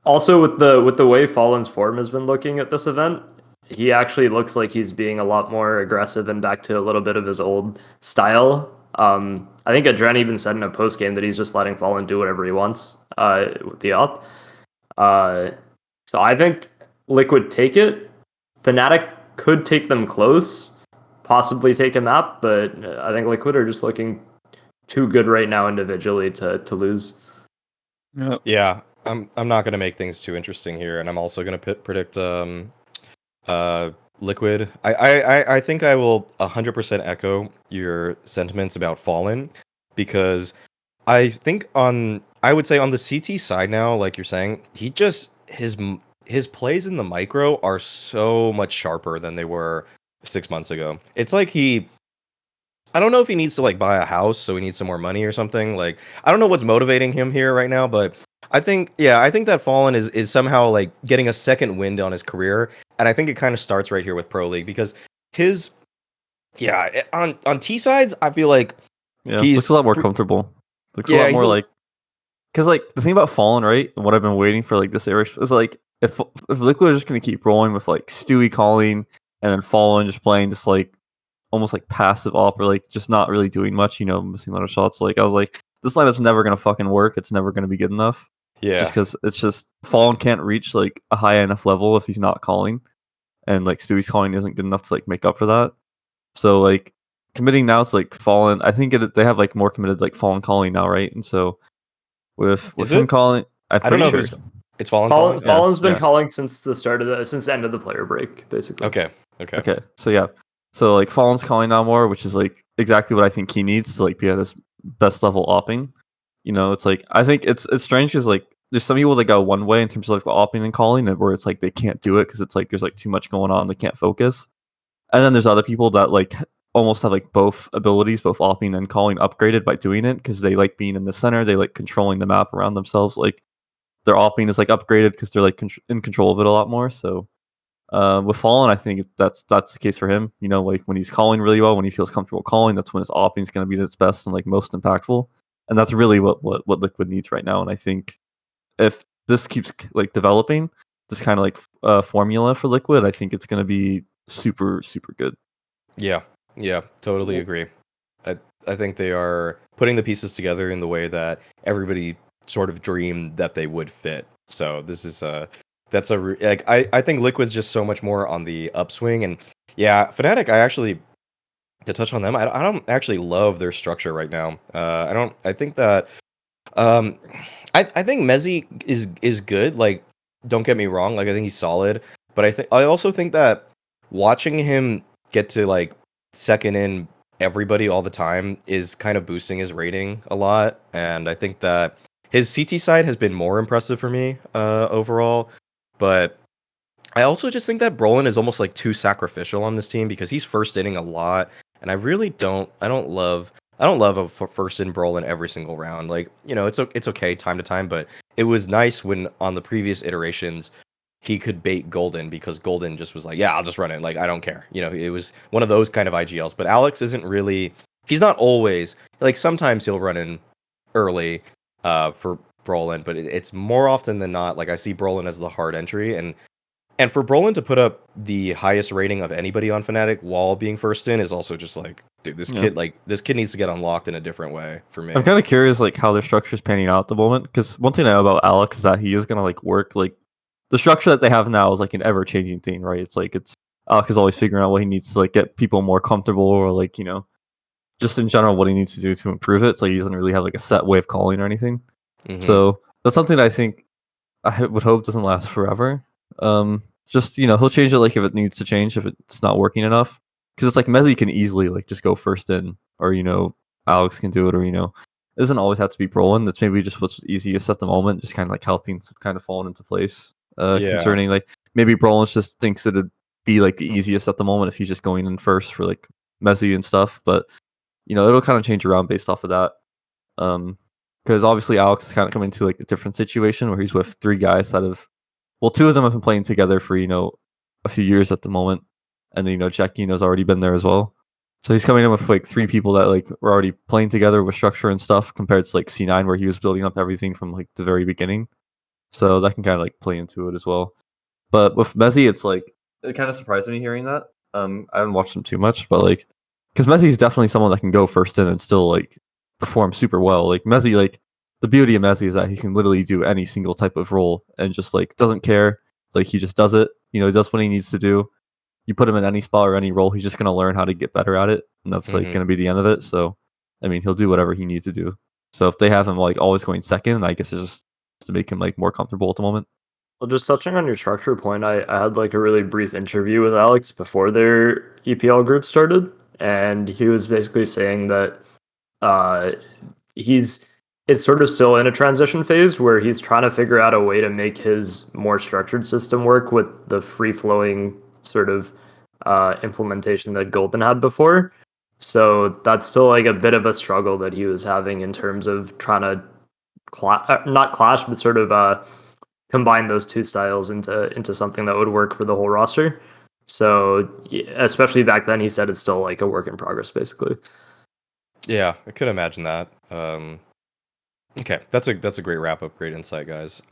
also with the way Fallen's form has been looking at this event, he actually looks like he's being a lot more aggressive and back to a little bit of his old style. I think Adren even said in a post game that he's just letting Fallen do whatever he wants with the up. So I think Liquid take it. Fnatic could take them close, possibly take a map, but I think Liquid are just looking too good right now individually to lose. Yeah. Yeah, I'm not gonna make things too interesting here, and I'm also gonna predict Liquid. I think I will 100% echo your sentiments about Fallen, because I think I would say on the CT side now, like you're saying, he just his plays in the micro are so much sharper than they were 6 months ago. It's like I don't know if he needs to like buy a house, so he needs some more money or something. Like I don't know what's motivating him here right now, but I think that Fallen is somehow like getting a second wind on his career, and I think it kind of starts right here with Pro League, because his on T sides I feel like Yeah, he's looks a lot more comfortable. Looks a yeah, lot he's more like because like the thing about Fallen, right? And what I've been waiting for like this era is like if Liquid is just gonna keep rolling with like Stewie calling and then Fallen just playing this like almost like passive op or like just not really doing much, missing a lot of shots. Like I was like, this lineup's never gonna fucking work. It's never gonna be good enough. yeah. Just because it's just Fallen can't reach like a high enough level if he's not calling, and like Stewie's calling isn't good enough to like make up for that. So like committing now to like Fallen, I think they have like more committed like Fallen calling now, right? And so with Is him it? calling, I'm I don't pretty know sure. who's it's Fallen calling. Yeah, Fallen's been yeah. calling since the end of the player break, basically. Okay. Okay, so yeah, so like Fallen's calling now more, which is like exactly what I think he needs to like be at his best level opping. It's like I think it's strange because like there's some people that go one way in terms of like opping and calling, and where it's like they can't do it because it's like there's like too much going on, they can't focus. And then there's other people that like almost have like both abilities, both opping and calling, upgraded by doing it because they like being in the center, they like controlling the map around themselves. Like their opping is like upgraded because they're like in control of it a lot more. So with Fallen, I think that's the case for him. Like when he's calling really well, when he feels comfortable calling, that's when his opping is going to be at its best and like most impactful. And that's really what Liquid needs right now. And I think if this keeps like developing, this kind of like formula for Liquid, I think it's going to be super good. Yeah, totally agree. I think they are putting the pieces together in the way that everybody sort of dreamed that they would fit. So this is like I think Liquid's just so much more on the upswing, and yeah, Fnatic. I actually, to touch on them, I don't actually love their structure right now. I think that um I think Mezzy is good. Like, don't get me wrong. Like, I think he's solid, but I also think that watching him get to like second in everybody all the time is kind of boosting his rating a lot, and I think that his CT side has been more impressive for me overall. But I also just think that Brolin is almost like too sacrificial on this team because he's first inning a lot, and I really don't. I don't love a first in Brolin every single round. Like, it's okay time to time, but it was nice when on the previous iterations he could bait Golden because Golden just was like, yeah, I'll just run it. Like, I don't care. It was one of those kind of IGLs. But Alex isn't really. He's not always like. Sometimes he'll run in early for Brolin, but it's more often than not. Like, I see Brolin as the hard entry, and for Brolin to put up the highest rating of anybody on Fnatic while being first in is also just like, dude, this kid needs to get unlocked in a different way for me. I'm kind of curious like how their structure is panning out at the moment, because one thing I know about Alex is that he is gonna like work like the structure that they have now is like an ever changing thing, right? It's like Alex is always figuring out what he needs to like get people more comfortable, or like just in general what he needs to do to improve it. So he doesn't really have like a set way of calling or anything. Mhm. So that's something that I think would hope doesn't last forever. Just he'll change it like if it needs to change, if it's not working enough. Because it's like Mezzy can easily like just go first in, or Alex can do it, or it doesn't always have to be Brolin. That's maybe just what's easiest at the moment, just kind of like how things have kind of fallen into place. Yeah. Concerning like maybe Brolin just thinks it'd be like the easiest at the moment if he's just going in first for like Mezzy and stuff, but it'll kind of change around based off of that. Because obviously Alex is kind of coming to like a different situation where he's with three guys that have, well, two of them have been playing together for a few years at the moment, and then Jacquino's already been there as well. So he's coming in with like three people that like were already playing together with structure and stuff, compared to like C9 where he was building up everything from like the very beginning. So that can kind of like play into it as well. But with Mezzy, it's like it kind of surprised me hearing that. I haven't watched him too much, but like because Mezzy's definitely someone that can go first in and still like perform super well. Like Mezzy, like the beauty of Mezzy is that he can literally do any single type of role and just like doesn't care. Like he just does it. He does what he needs to do. You put him in any spot or any role, he's just gonna learn how to get better at it, and that's like gonna be the end of it. So, I mean, he'll do whatever he needs to do. So if they have him like always going second, I guess it's just to make him like more comfortable at the moment. Well, just touching on your structure point, I had like a really brief interview with Alex before their EPL group started, and he was basically saying that it's sort of still in a transition phase where he's trying to figure out a way to make his more structured system work with the free flowing sort of implementation that Golden had before. So that's still like a bit of a struggle that he was having in terms of trying to not clash, but sort of combine those two styles into something that would work for the whole roster. So especially back then, he said it's still like a work in progress, basically. Yeah, I could imagine that. Okay, that's a great wrap up, great insight, guys.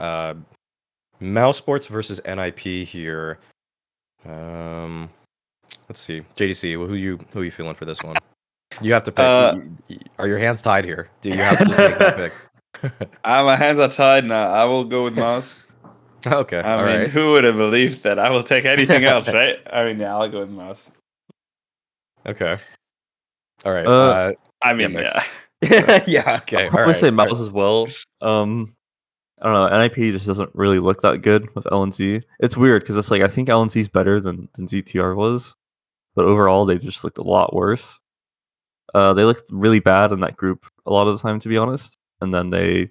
Mouseports versus NIP here. Let's see, JDC, who you feeling for this one? You have to pick. Are your hands tied here? Do you have to just make that pick? My hands are tied now. I will go with mouse. Okay, I all mean, right. who would have believed that? I will take anything else, right? I mean, yeah, I'll go with mouse. Okay. All right. I mean, yeah. yeah. Yeah. Okay. I'll probably say mouse as well. I don't know. NIP just doesn't really look that good with LNC. It's weird because it's like I think LNC is better than ZTR was, but overall they just looked a lot worse. They looked really bad in that group a lot of the time, to be honest. And then they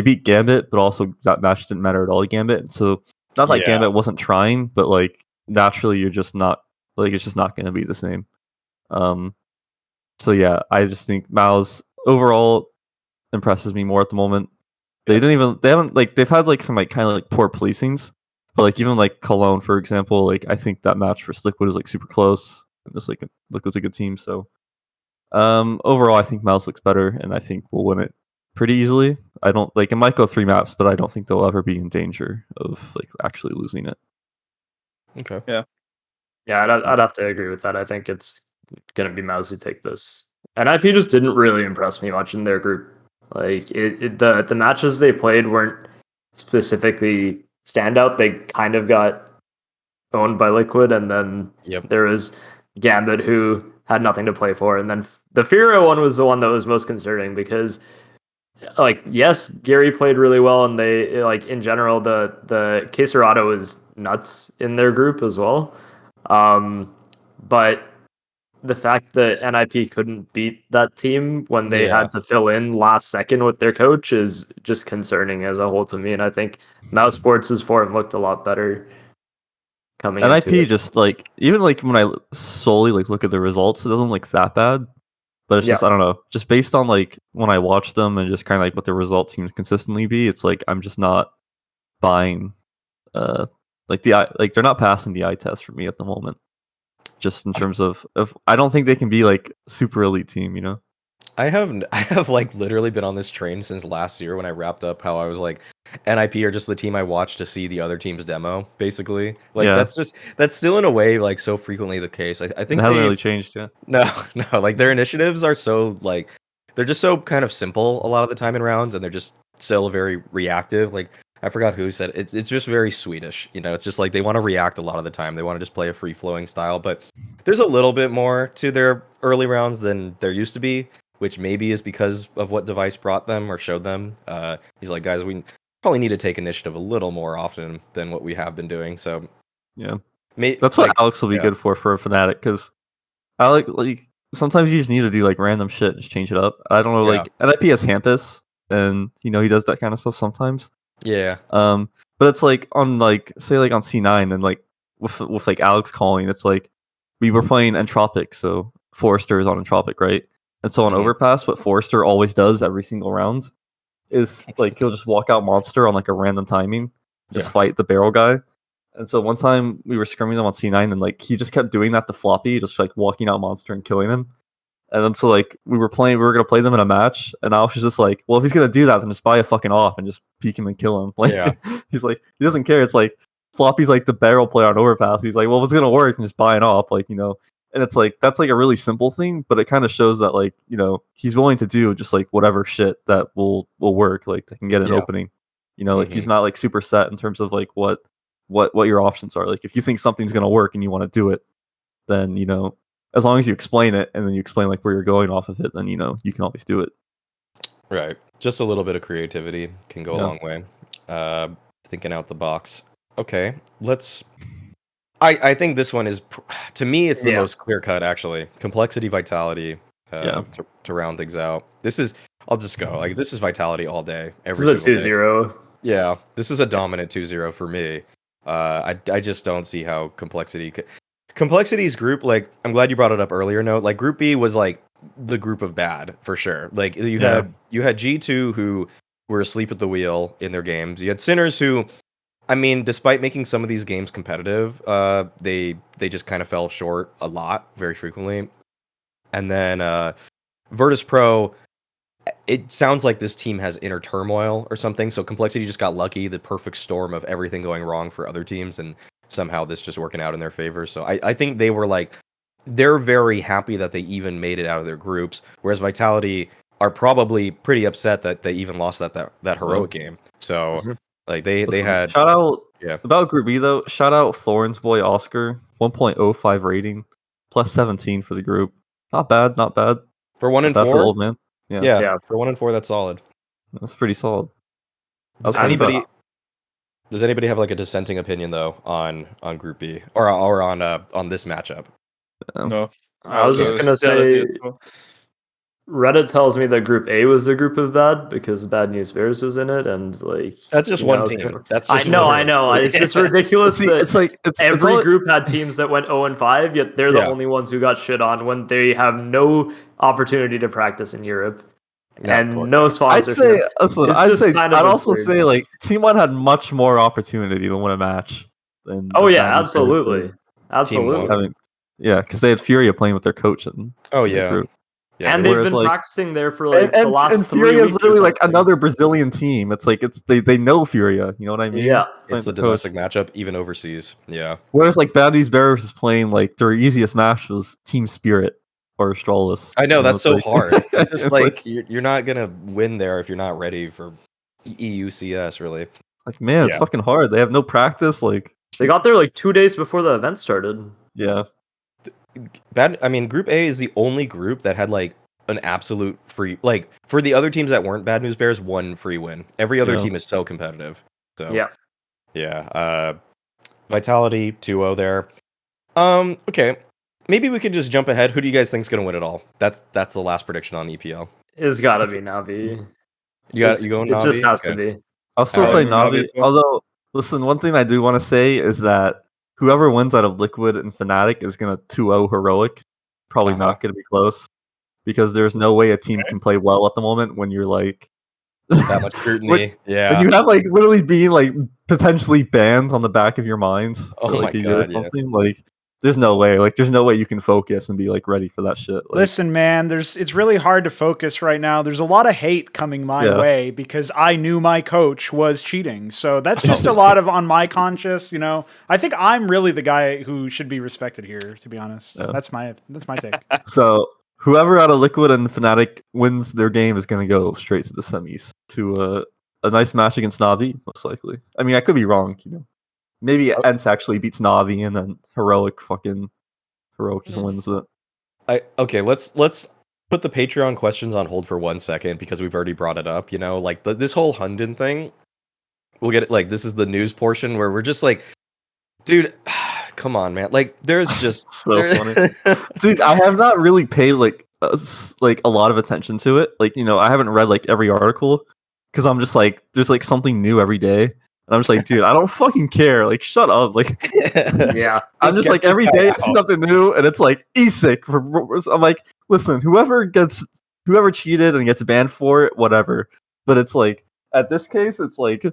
beat Gambit, but also that match didn't matter at all to Gambit. So not like Gambit wasn't trying, but like naturally you're just not like it's just not going to be the same. So yeah, I just think Mouz overall impresses me more at the moment. They haven't like they've had like some like kind of like poor placings, but like even like Cologne for example, like I think that match for Liquid was like super close, and this like Liquid's a good team. So overall I think Mouse looks better, and I think we'll win it pretty easily. I don't like it might go 3 maps, but I don't think they'll ever be in danger of like actually losing it. Okay. Yeah. Yeah, I'd have to agree with that. I think it's gonna be Mouz who take this. NIP just didn't really impress me much in their group. Like the matches they played weren't specifically standout. They kind of got owned by Liquid, and then Yep. there was Gambit who had nothing to play for, and then the FIRA one was the one that was most concerning because, like, yes, Gary played really well, and they like in general the Caserado was nuts in their group as well, but the fact that NIP couldn't beat that team when they Yeah. had to fill in last second with their coach is just concerning as a whole to me, and I think mousesports' form looked a lot better coming into NIP it. just like even like when I solely like look at the results, it doesn't look that bad. But it's Yeah. just I don't know, just based on like when I watch them and just kind of like what the results seem to consistently be, it's like I'm just not buying like like they're not passing the eye test for me at the moment. Just in terms of I don't think they can be like super elite team, you know? I have like literally been on this train since last year when I wrapped up how I was like NIP are just the team I watch to see the other team's demo, basically. Like Yeah. that's still in a way like so frequently the case. I And think it hasn't they really changed, yeah. no, no, like their initiatives are so like they're just so kind of simple a lot of the time in rounds, and they're just still very reactive. Like I forgot who said it. It's just very Swedish, you know. It's just like they want to react a lot of the time. They want to just play a free flowing style, but there's a little bit more to their early rounds than there used to be, which maybe is because of what Device brought them or showed them. He's like, guys, we probably need to take initiative a little more often than what we have been doing. So Yeah. That's what like, Alex will be yeah. good for a Fnatic, because Alex like sometimes you just need to do like random shit and just change it up. I don't know, Yeah. like NIP has Hampus, and you know he does that kind of stuff sometimes. Yeah. But it's like on like say like on C9 and like with like Alex calling, it's like we were playing Entropic, so Forrester is on Entropic, right? And so on Mhm. Overpass, what Forrester always does every single round is like he'll just walk out Monster on like a random timing, just Yeah. fight the barrel guy. And so one time we were scrimming them on C9, and like he just kept doing that to Floppy, just like walking out Monster and killing him. And then so like we were gonna play them in a match, and Alex was just like, well, if he's gonna do that, then just buy a fucking off and just peek him and kill him. Like Yeah. he's like he doesn't care. It's like Floppy's like the barrel player on Overpass. He's like, well, if it's gonna work, then just buy it off, like, you know. And it's like that's like a really simple thing, but it kind of shows that like, you know, he's willing to do just like whatever shit that will work, like that can get an Yeah. opening. You know, like he's not like super set in terms of like what your options are. Like if you think something's gonna work and you want to do it, then you know, as long as you explain it and then you explain like where you're going off of it, then you know you can always do it. Right. Just a little bit of creativity can go a Yeah. long way. Thinking out the box. Okay, let's. I think this one is, to me, it's the Yeah. most clear cut actually. Complexity, vitality. Yeah. To round things out. This is. I'll just go. Like this is vitality all day. This Every is a single day. 2-0. Yeah, this is a dominant 2-0 for me. I just don't see how Complexity's group, like, I'm glad you brought it up earlier, Note. Like, Group B was like the group of bad for sure. Like you Yeah. had G2 who were asleep at the wheel in their games. You had Sinners who, I mean, despite making some of these games competitive, they just kind of fell short a lot, very frequently. And then Virtus Pro, it sounds like this team has inner turmoil or something. So Complexity just got lucky, the perfect storm of everything going wrong for other teams, and somehow this just working out in their favor. So I think they were like, they're very happy that they even made it out of their groups, whereas Vitality are probably pretty upset that they even lost that heroic game. So Mhm. like they Listen, had shout out yeah. about Group B though. Shout out Thorn's boy Oscar, 1.05 rating, plus 17 for the group. Not bad, not bad. For 1 Not and bad for the 4. old man. Yeah, Yeah, Yeah. for 1 and 4 that's solid. that's pretty solid. Does I'm anybody impressed. does anybody have like a dissenting opinion though on Group B or on this matchup? No. I was just gonna say, Reddit tells me that Group A was the group of bad because Bad News Bears was in it, and like That's just you one know, team. That's I just know. literally- It's just ridiculous See, that it's like it's every all, group had teams that went 0-5, yet they're the Yeah. only ones who got shit on when they have no opportunity to practice in Europe Yeah, of and course. no I'd sponsorship. say listen, It's I'd just say kind of I'd also absurd. say like Team One had much more opportunity to win a match than Oh than yeah, Bad News Bears absolutely, did. Team one. absolutely. Having, yeah, because they had Furia playing with their coach in Oh their yeah. group. Yeah, And they've whereas, been like- practicing there for like the last and 3 Furia is weeks. or literally like something. another Brazilian team. It's like they know Furia. You know what I mean? Yeah. it's a Playing the coach. domestic matchup, even overseas. Yeah. Whereas like Bad News Bears is playing like their easiest match was Team Spirit or Astralis. I know, You that's it's so like- hard. It's just it's like, you're not gonna win there if you're not ready for EUCS, really. man, it's Yeah. fucking hard. They have no practice. Like, They got there like 2 days before the event started. yeah, Group A is the only group that had like an absolute free, like for the other teams that weren't Bad News Bears, one free win. Every other Yeah. team is so competitive. So Yeah. yeah. Vitality 2-0 there. Okay. Maybe we could just jump ahead. Who do you guys think is gonna win it all? That's the last prediction on EPL. It's gotta be Navi. You going It just Navi? has to Okay. be. I'll still I say like Navi Navi. as well. Although, listen, one thing I do want to say is that whoever wins out of Liquid and Fnatic is gonna 2-0 Heroic. Probably Uh-huh. not gonna be close because there's no way a team can play well at the moment when you're like That much scrutiny. Yeah. when you have like literally being like potentially banned on the back of your mind for Oh like my a year or God, yeah. something. Like, there's no way. Like, there's no way you can focus and be like ready for that shit. Like, Listen, man, it's really hard to focus right now. There's a lot of hate coming my Yeah. way because I knew my coach was cheating. So that's just a lot of on my conscience, you know. I think I'm really the guy who should be respected here, to be honest. Yeah. That's my take. so whoever out of Liquid and Fnatic wins their game is gonna go straight to the semis to a nice match against Navi, most likely. I mean, I could be wrong, you know. Maybe Ence actually beats Navi and then Heroic just wins it. Okay, let's put the Patreon questions on hold for 1 second because we've already brought it up. You know, like this whole Hunden thing. We'll get it. Like, this is the news portion where we're just like, dude, come on, man. Like, there's just So funny. Dude, I have not really paid like a lot of attention to it. Like, you know, I haven't read like every article because I'm just like, there's like something new every day. And I'm just like, dude, I don't fucking care. Like, shut up. Like, Yeah. I'm just get like, this every guy day out. it's something new, and it's like ESIC. I'm like, listen, whoever cheated and gets banned for it, whatever. But it's like, at this case, it's like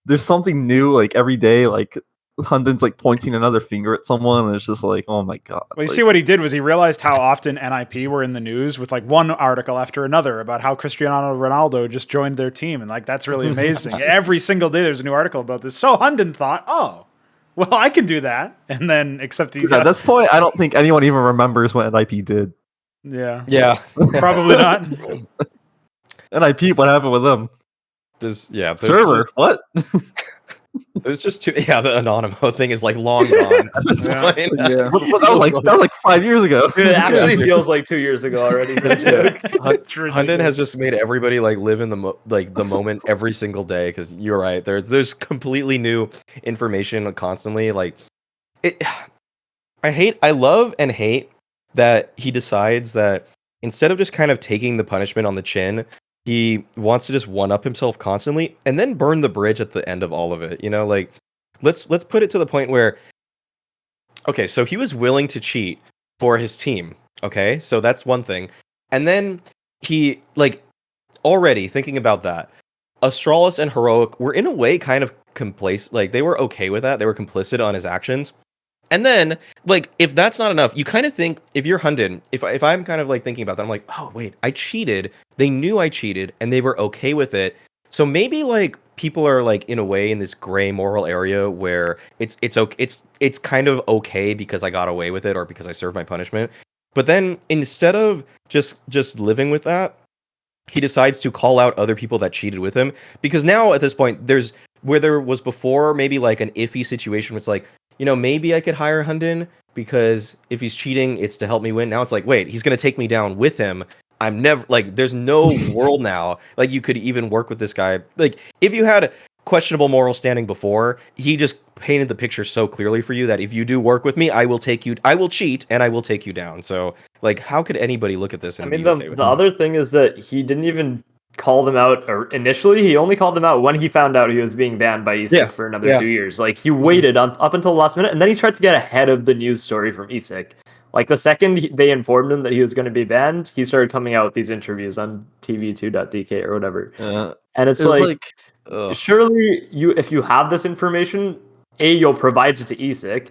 there's something new like every day. Like, Hunden's like pointing another finger at someone, and it's just like, oh my god. Well, you like, see what he did was he realized how often NIP were in the news with like one article after another about how Cristiano Ronaldo just joined their team. And like, that's really amazing. Every single day there's a new article about this. So Hunden thought, oh, well, I can do that. And then except he dude, at this point, I don't think anyone even remembers what NIP did. yeah, yeah. probably not. NIP, what happened with them? There's Server, what? There's just two. Yeah, the Anonymous thing is like long gone at this Yeah. point. Yeah. that was like 5 years ago. Dude, it actually Yeah. feels like 2 years ago already. No joke. It's Hunden ridiculous. has just made everybody like live in the moment every single day because you're right. There's completely new information constantly. Like it, I love and hate that he decides that instead of just kind of taking the punishment on the chin, he wants to just one up himself constantly and then burn the bridge at the end of all of it. You know, like let's put it to the point where, okay, so he was willing to cheat for his team. Okay, so that's one thing. And then he, like, already thinking about that, Astralis and Heroic were in a way kind of complacent. Like, they were okay with that. They were complicit on his actions. And then, like, if that's not enough, you kind of think, if you're Hunden, if I'm kind of, like, thinking about that, I'm like, oh, wait, I cheated. They knew I cheated, and they were okay with it. So maybe, like, people are, like, in a way in this gray moral area where it's okay, it's kind of okay because I got away with it or because I served my punishment. But then instead of just living with that, he decides to call out other people that cheated with him. Because now at this point, there's where there was before maybe like an iffy situation where it's like, you know, maybe I could hire Hunden because if he's cheating, it's to help me win. Now it's like, wait, he's going to take me down with him. I'm never like, there's no world now. Like you could even work with this guy. Like if you had questionable moral standing before, he just painted the picture so clearly for you that if you do work with me, I will cheat and I will take you down. So like, how could anybody look at this and I mean, be okay with the it? other thing is that he didn't even call them out initially. He only called them out when he found out he was being banned by ESIC Yeah, for another yeah. 2 years. Like, he waited up until the last minute, and then he tried to get ahead of the news story from ESIC. Like, the second they informed him that he was going to be banned, he started coming out with these interviews on tv2.dk or whatever. And it's It was like ugh. surely if you have this information, A, you'll provide it to ESIC.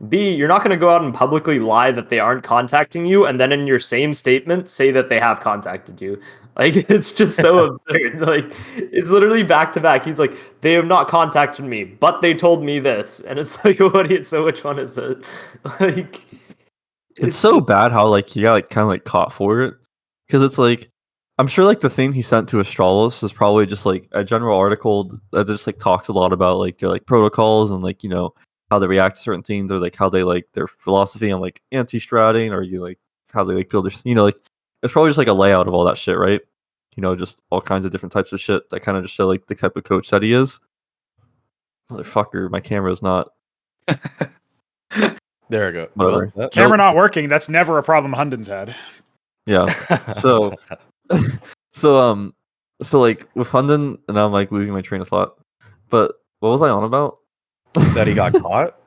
B, you're not going to go out and publicly lie that they aren't contacting you, and then in your same statement say that they have contacted you. Like, it's just so absurd. Like, it's literally back to back. He's like, they have not contacted me, but they told me this, and it's like, so which one is it? Like, It's so bad how like he got like kind of like caught for it, because it's like I'm sure like the thing he sent to Astralis is probably just like a general article that just like talks a lot about like their like protocols and like how they react to certain things, or like how they like their philosophy on like anti-stratting, or like how they like build their like it's probably just like a layout of all that shit, right? Just all kinds of different types of shit that kind of just show like the type of coach that he is. Motherfucker, my camera's not. There we go. Whatever. Well, Camera not working. That's never a problem Hunden's had. Yeah. So so like with Hunden, and now I'm like losing my train of thought. But what was I on about? that he got caught.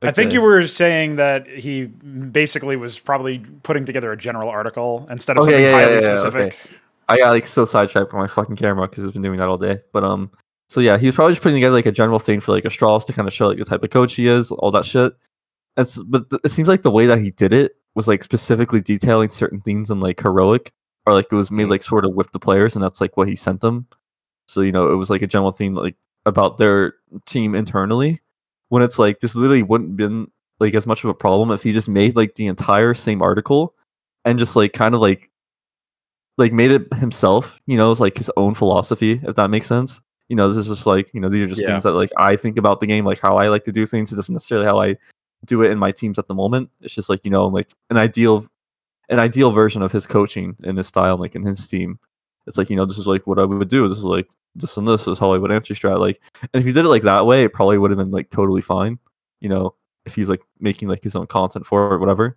I think Okay. you were saying that he basically was probably putting together a general article instead of Okay, something yeah, highly yeah, specific. okay. I got like so sidetracked by my fucking camera because it's been doing that all day. But so yeah, he's probably just putting together like a general thing for like Astralis to kind of show like the type of coach he is, all that shit. It seems like the way that he did it was like specifically detailing certain things in like heroic, or like it was made like sort of with the players, and that's like what he sent them. So it was like a general theme like about their team internally. When it's like this literally wouldn't been like as much of a problem if he just made like the entire same article and just like kind of like made it himself. It's like his own philosophy, if that makes sense. This is just like these are just Yeah. things that like I think about the game, like how I like to do things. It doesn't necessarily how I do it in my teams at the moment. It's just like like an ideal version of his coaching and his style, like in his team. It's like this is like what I would do. This is like this and this is how I would anti-strat. Like, and if he did it like that way, it probably would have been like totally fine. If he's like making like his own content for it, or whatever.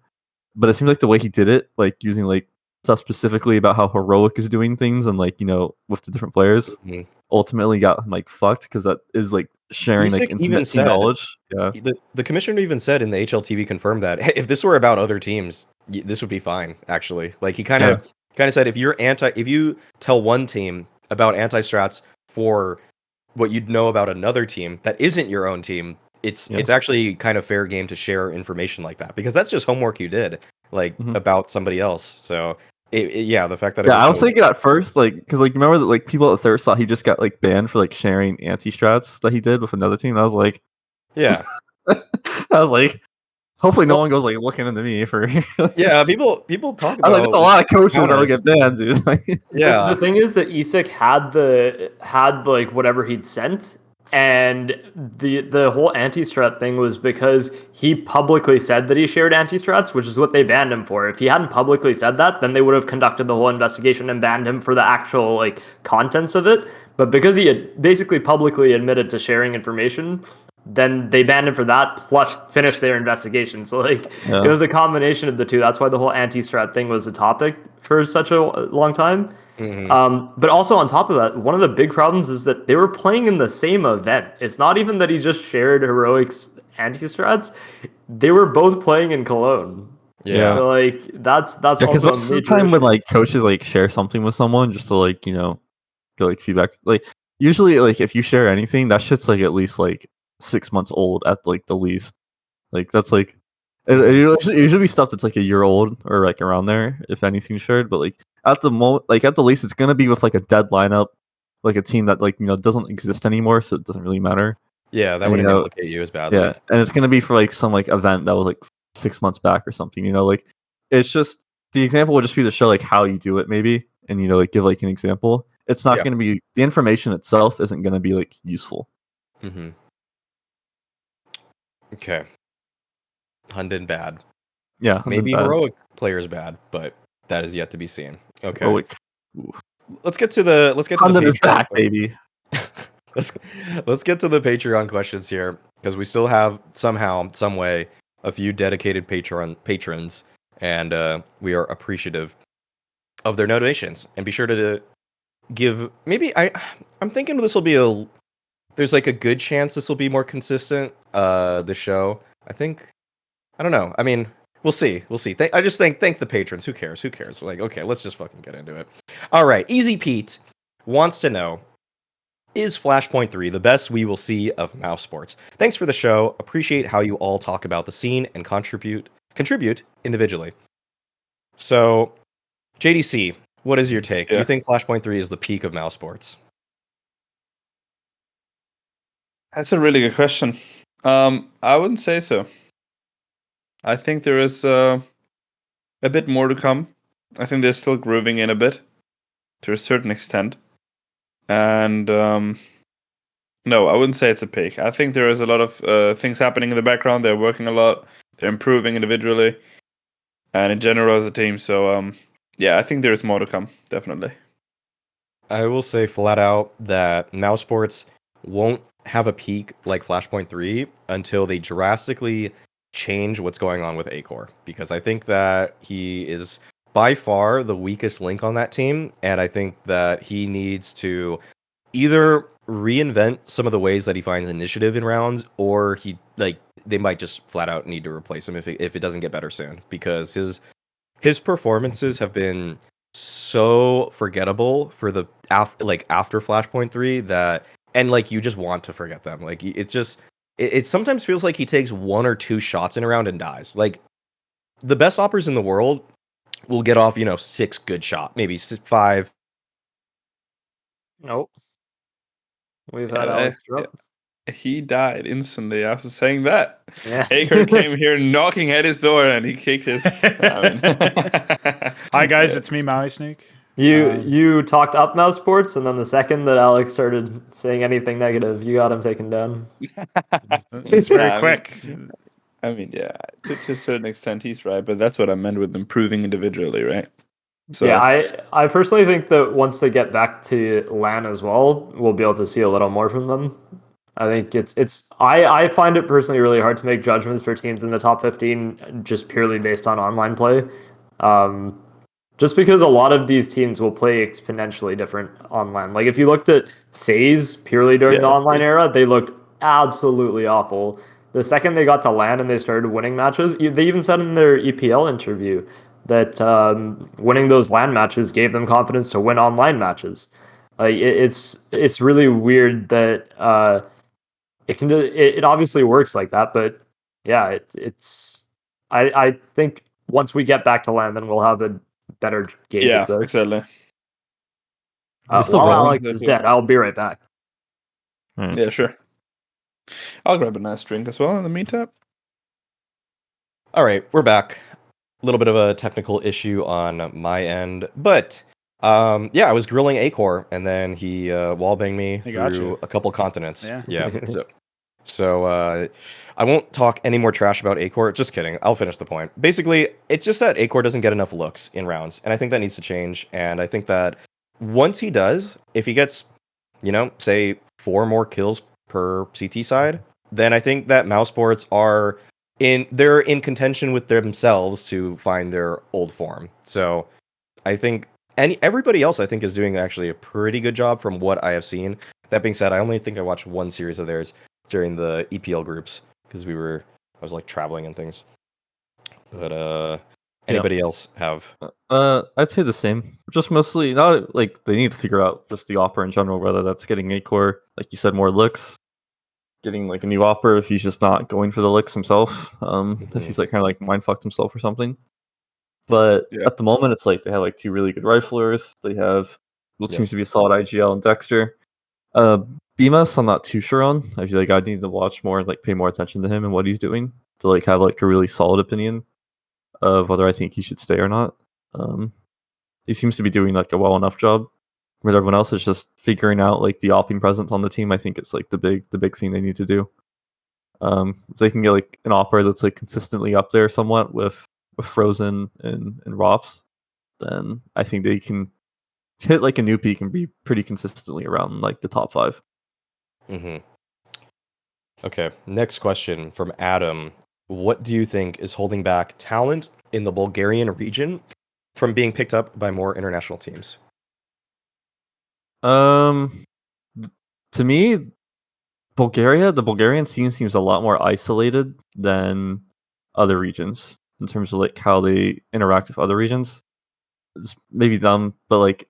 But it seems like the way he did it, like using like stuff specifically about how heroic is doing things, and like with the different players, Mhm. ultimately got him like fucked, because that is like sharing like Isak even intimate team said- knowledge. Yeah. The commissioner even said in the HLTV confirmed that if this were about other teams, this would be fine. Actually, like he kind of said if you tell one team about anti-strats for what you'd know about another team that isn't your own team, it's actually kind of fair game to share information like that, because that's just homework you did like about somebody else. So the fact that I was thinking at first, like, because like remember that like people at Thirst thought he just got like banned for like sharing anti-strats that he did with another team. And I was like, yeah. hopefully no one goes like looking into me for Yeah, people talk I about was like, it's a lot of coaches that counters. would get banned, dude. Like, Yeah. The thing is that Isak had like whatever he'd sent, and the whole anti-strat thing was because he publicly said that he shared anti-strats, which is what they banned him for. If he hadn't publicly said that, then they would have conducted the whole investigation and banned him for the actual like contents of it. But because he had basically publicly admitted to sharing information, then they banned him for that, plus finished their investigation. So like it was a combination of the two. That's why the whole anti-strat thing was a topic for such a long time. But also on top of that, one of the big problems is that they were playing in the same event. It's not even that he just shared heroics anti-strats; they were both playing in Cologne. Yeah. So like that's because also most a of the major time when issue. like coaches like share something with someone just to like get like feedback, like usually like if you share anything, that shit's like at least like 6 months old at like the least. Like that's like it usually be stuff that's like a year old or like around there, if anything shared. But like at the at the least, it's gonna be with like a dead lineup, like a team that like doesn't exist anymore, so it doesn't really matter. Yeah, that And, wouldn't implicate you as badly. Yeah, and it's gonna be for like some like event that was like 6 months back or something. Like it's just the example would just be to show like how you do it maybe, and like give like an example. It's not gonna be the information itself isn't gonna be like useful. Mm-hmm. Okay. Hunden bad. Yeah, Maybe bad. heroic players bad, but that is yet to be seen. Okay. Heroic. Let's get to the Hunden is Patreon back, question. baby. let's get to the Patreon questions here, because we still have somehow, some way, a few dedicated patrons, and we are appreciative of their donations. And be sure to give. Maybe I'm thinking this will be there's like a good chance this will be more consistent. The show. I don't know. I mean, we'll see. I just thank the patrons. Who cares? Like, okay, let's just fucking get into it. All right. Easy Pete wants to know, Is Flashpoint 3 the best we will see of mousesports? Thanks for the show. Appreciate how you all talk about the scene and contribute individually. So, JDC, what is your take? Do Yeah. you think Flashpoint 3 is the peak of mousesports? That's a really good question. I wouldn't say so. I think there is a bit more to come. I think they're still grooving in a bit to a certain extent. And no, I wouldn't say it's a peak. I think there is a lot of things happening in the background. They're working a lot. They're improving individually and in general as a team. So yeah, I think there is more to come, definitely. I will say flat out that mousesports won't have a peak like Flashpoint 3 until they drastically change what's going on with Acor, because I think that he is by far the weakest link on that team, and I think that he needs to either reinvent some of the ways that he finds initiative in rounds, or they might just flat out need to replace him if it doesn't get better soon, because his performances have been so forgettable for the after Flashpoint 3 that, and like you just want to forget them. Like it sometimes feels like he takes 1 or 2 shots in a round and dies. Like the best operators in the world will get off 6 good shot, maybe 5. Nope. We've Yeah, had Alex drop. He died instantly after saying that. Yeah. Acor came here knocking at his door and he kicked his. Hi guys, it's me, Mauisnake. You talked up mousesports, and then the second that Alex started saying anything negative, you got him taken down. It's very quick. I mean, yeah, to a certain extent, he's right, but that's what I meant with improving individually, right? So yeah, I personally think that once they get back to LAN as well, we'll be able to see a little more from them. I think I find it personally really hard to make judgments for teams in the top 15 just purely based on online play. Just because a lot of these teams will play exponentially different online. Like if you looked at FaZe purely during the online era, they looked absolutely awful. The second they got to LAN and they started winning matches, they even said in their EPL interview that winning those LAN matches gave them confidence to win online matches. Like it's really weird that it obviously works like that, but yeah, I think once we get back to LAN, then we'll have a better gauge of this. exactly. While Alex is dead, I'll be right back. Yeah, sure. I'll grab a nice drink as well in the meantime. All right, we're back. A little bit of a technical issue on my end, but yeah, I was grilling Acor, and then he wallbanged me through a couple continents. Yeah. So I won't talk any more trash about Acor. Just kidding. I'll finish the point. Basically, it's just that Acor doesn't get enough looks in rounds, and I think that needs to change. And I think that once he does, if he gets, say 4 more kills per CT side, then I think that mousesports they're in contention with themselves to find their old form. So I think everybody else I think is doing actually a pretty good job from what I have seen. That being said, I only think I watched 1 series of theirs during the EPL groups because I was like traveling and things. But anybody else have? I'd say the same. Just mostly not like they need to figure out just the opera in general, whether that's getting Acor, like you said, more looks, getting like a new opera if he's just not going for the licks himself. If he's like kind of like mind fucked himself or something. But at the moment, it's like they have like 2 really good riflers. They have what seems to be a solid IGL and Dexter. Bemis, I'm not too sure on. I feel like I need to watch more, like pay more attention to him and what he's doing to like have like a really solid opinion of whether I think he should stay or not. He seems to be doing like a well enough job. Where everyone else is just figuring out like the opping presence on the team. I think it's like the big thing they need to do. If they can get like an opera that's like consistently up there somewhat with Frozen and Rops, then I think they can hit like a new peak and be pretty consistently around like the top 5. Okay, next question from Adam. What do you think is holding back talent in the Bulgarian region from being picked up by more international teams? To me, the Bulgarian scene seems a lot more isolated than other regions in terms of like how they interact with other regions. It's maybe dumb, but like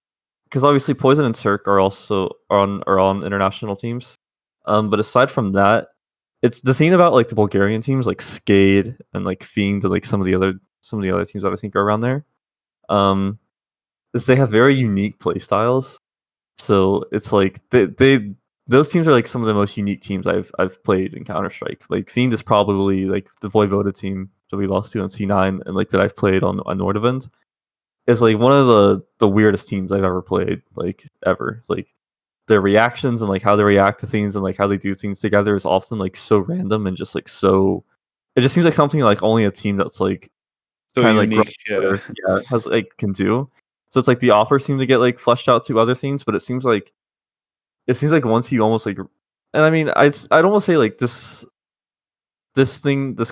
because obviously Poison and Cirque are also on international teams. But aside from that, it's the thing about like the Bulgarian teams like Skade and like Fiend and like some of the other teams that I think are around there. Is they have very unique play styles. So it's like they those teams are like some of the most unique teams I've played in Counter Strike. Like Fiend is probably like the Voivoda team that we lost to on C9 and like that I've played on Nordevent. Is like one of the weirdest teams I've ever played, like ever. It's like their reactions and like how they react to things and like how they do things together is often like so random and just like so. It just seems like something like only a team that's like So kind of like unique. Yeah. has like can do. So it's like the offers seem to get like flushed out to other things, but it seems like once you almost like, and I mean I'd almost say like this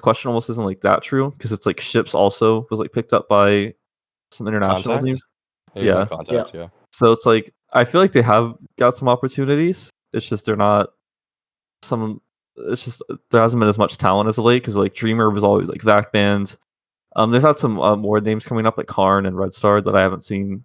question almost isn't like that true because it's like Ships also was like picked up by some international Contact? teams. It was on Yeah. Contact, yeah. So it's like I feel like they have got some opportunities. It's just they're not some. It's just there hasn't been as much talent as of late because like Dreamer was always like Vac Band. They've had some more names coming up like Karn and Red Star that I haven't seen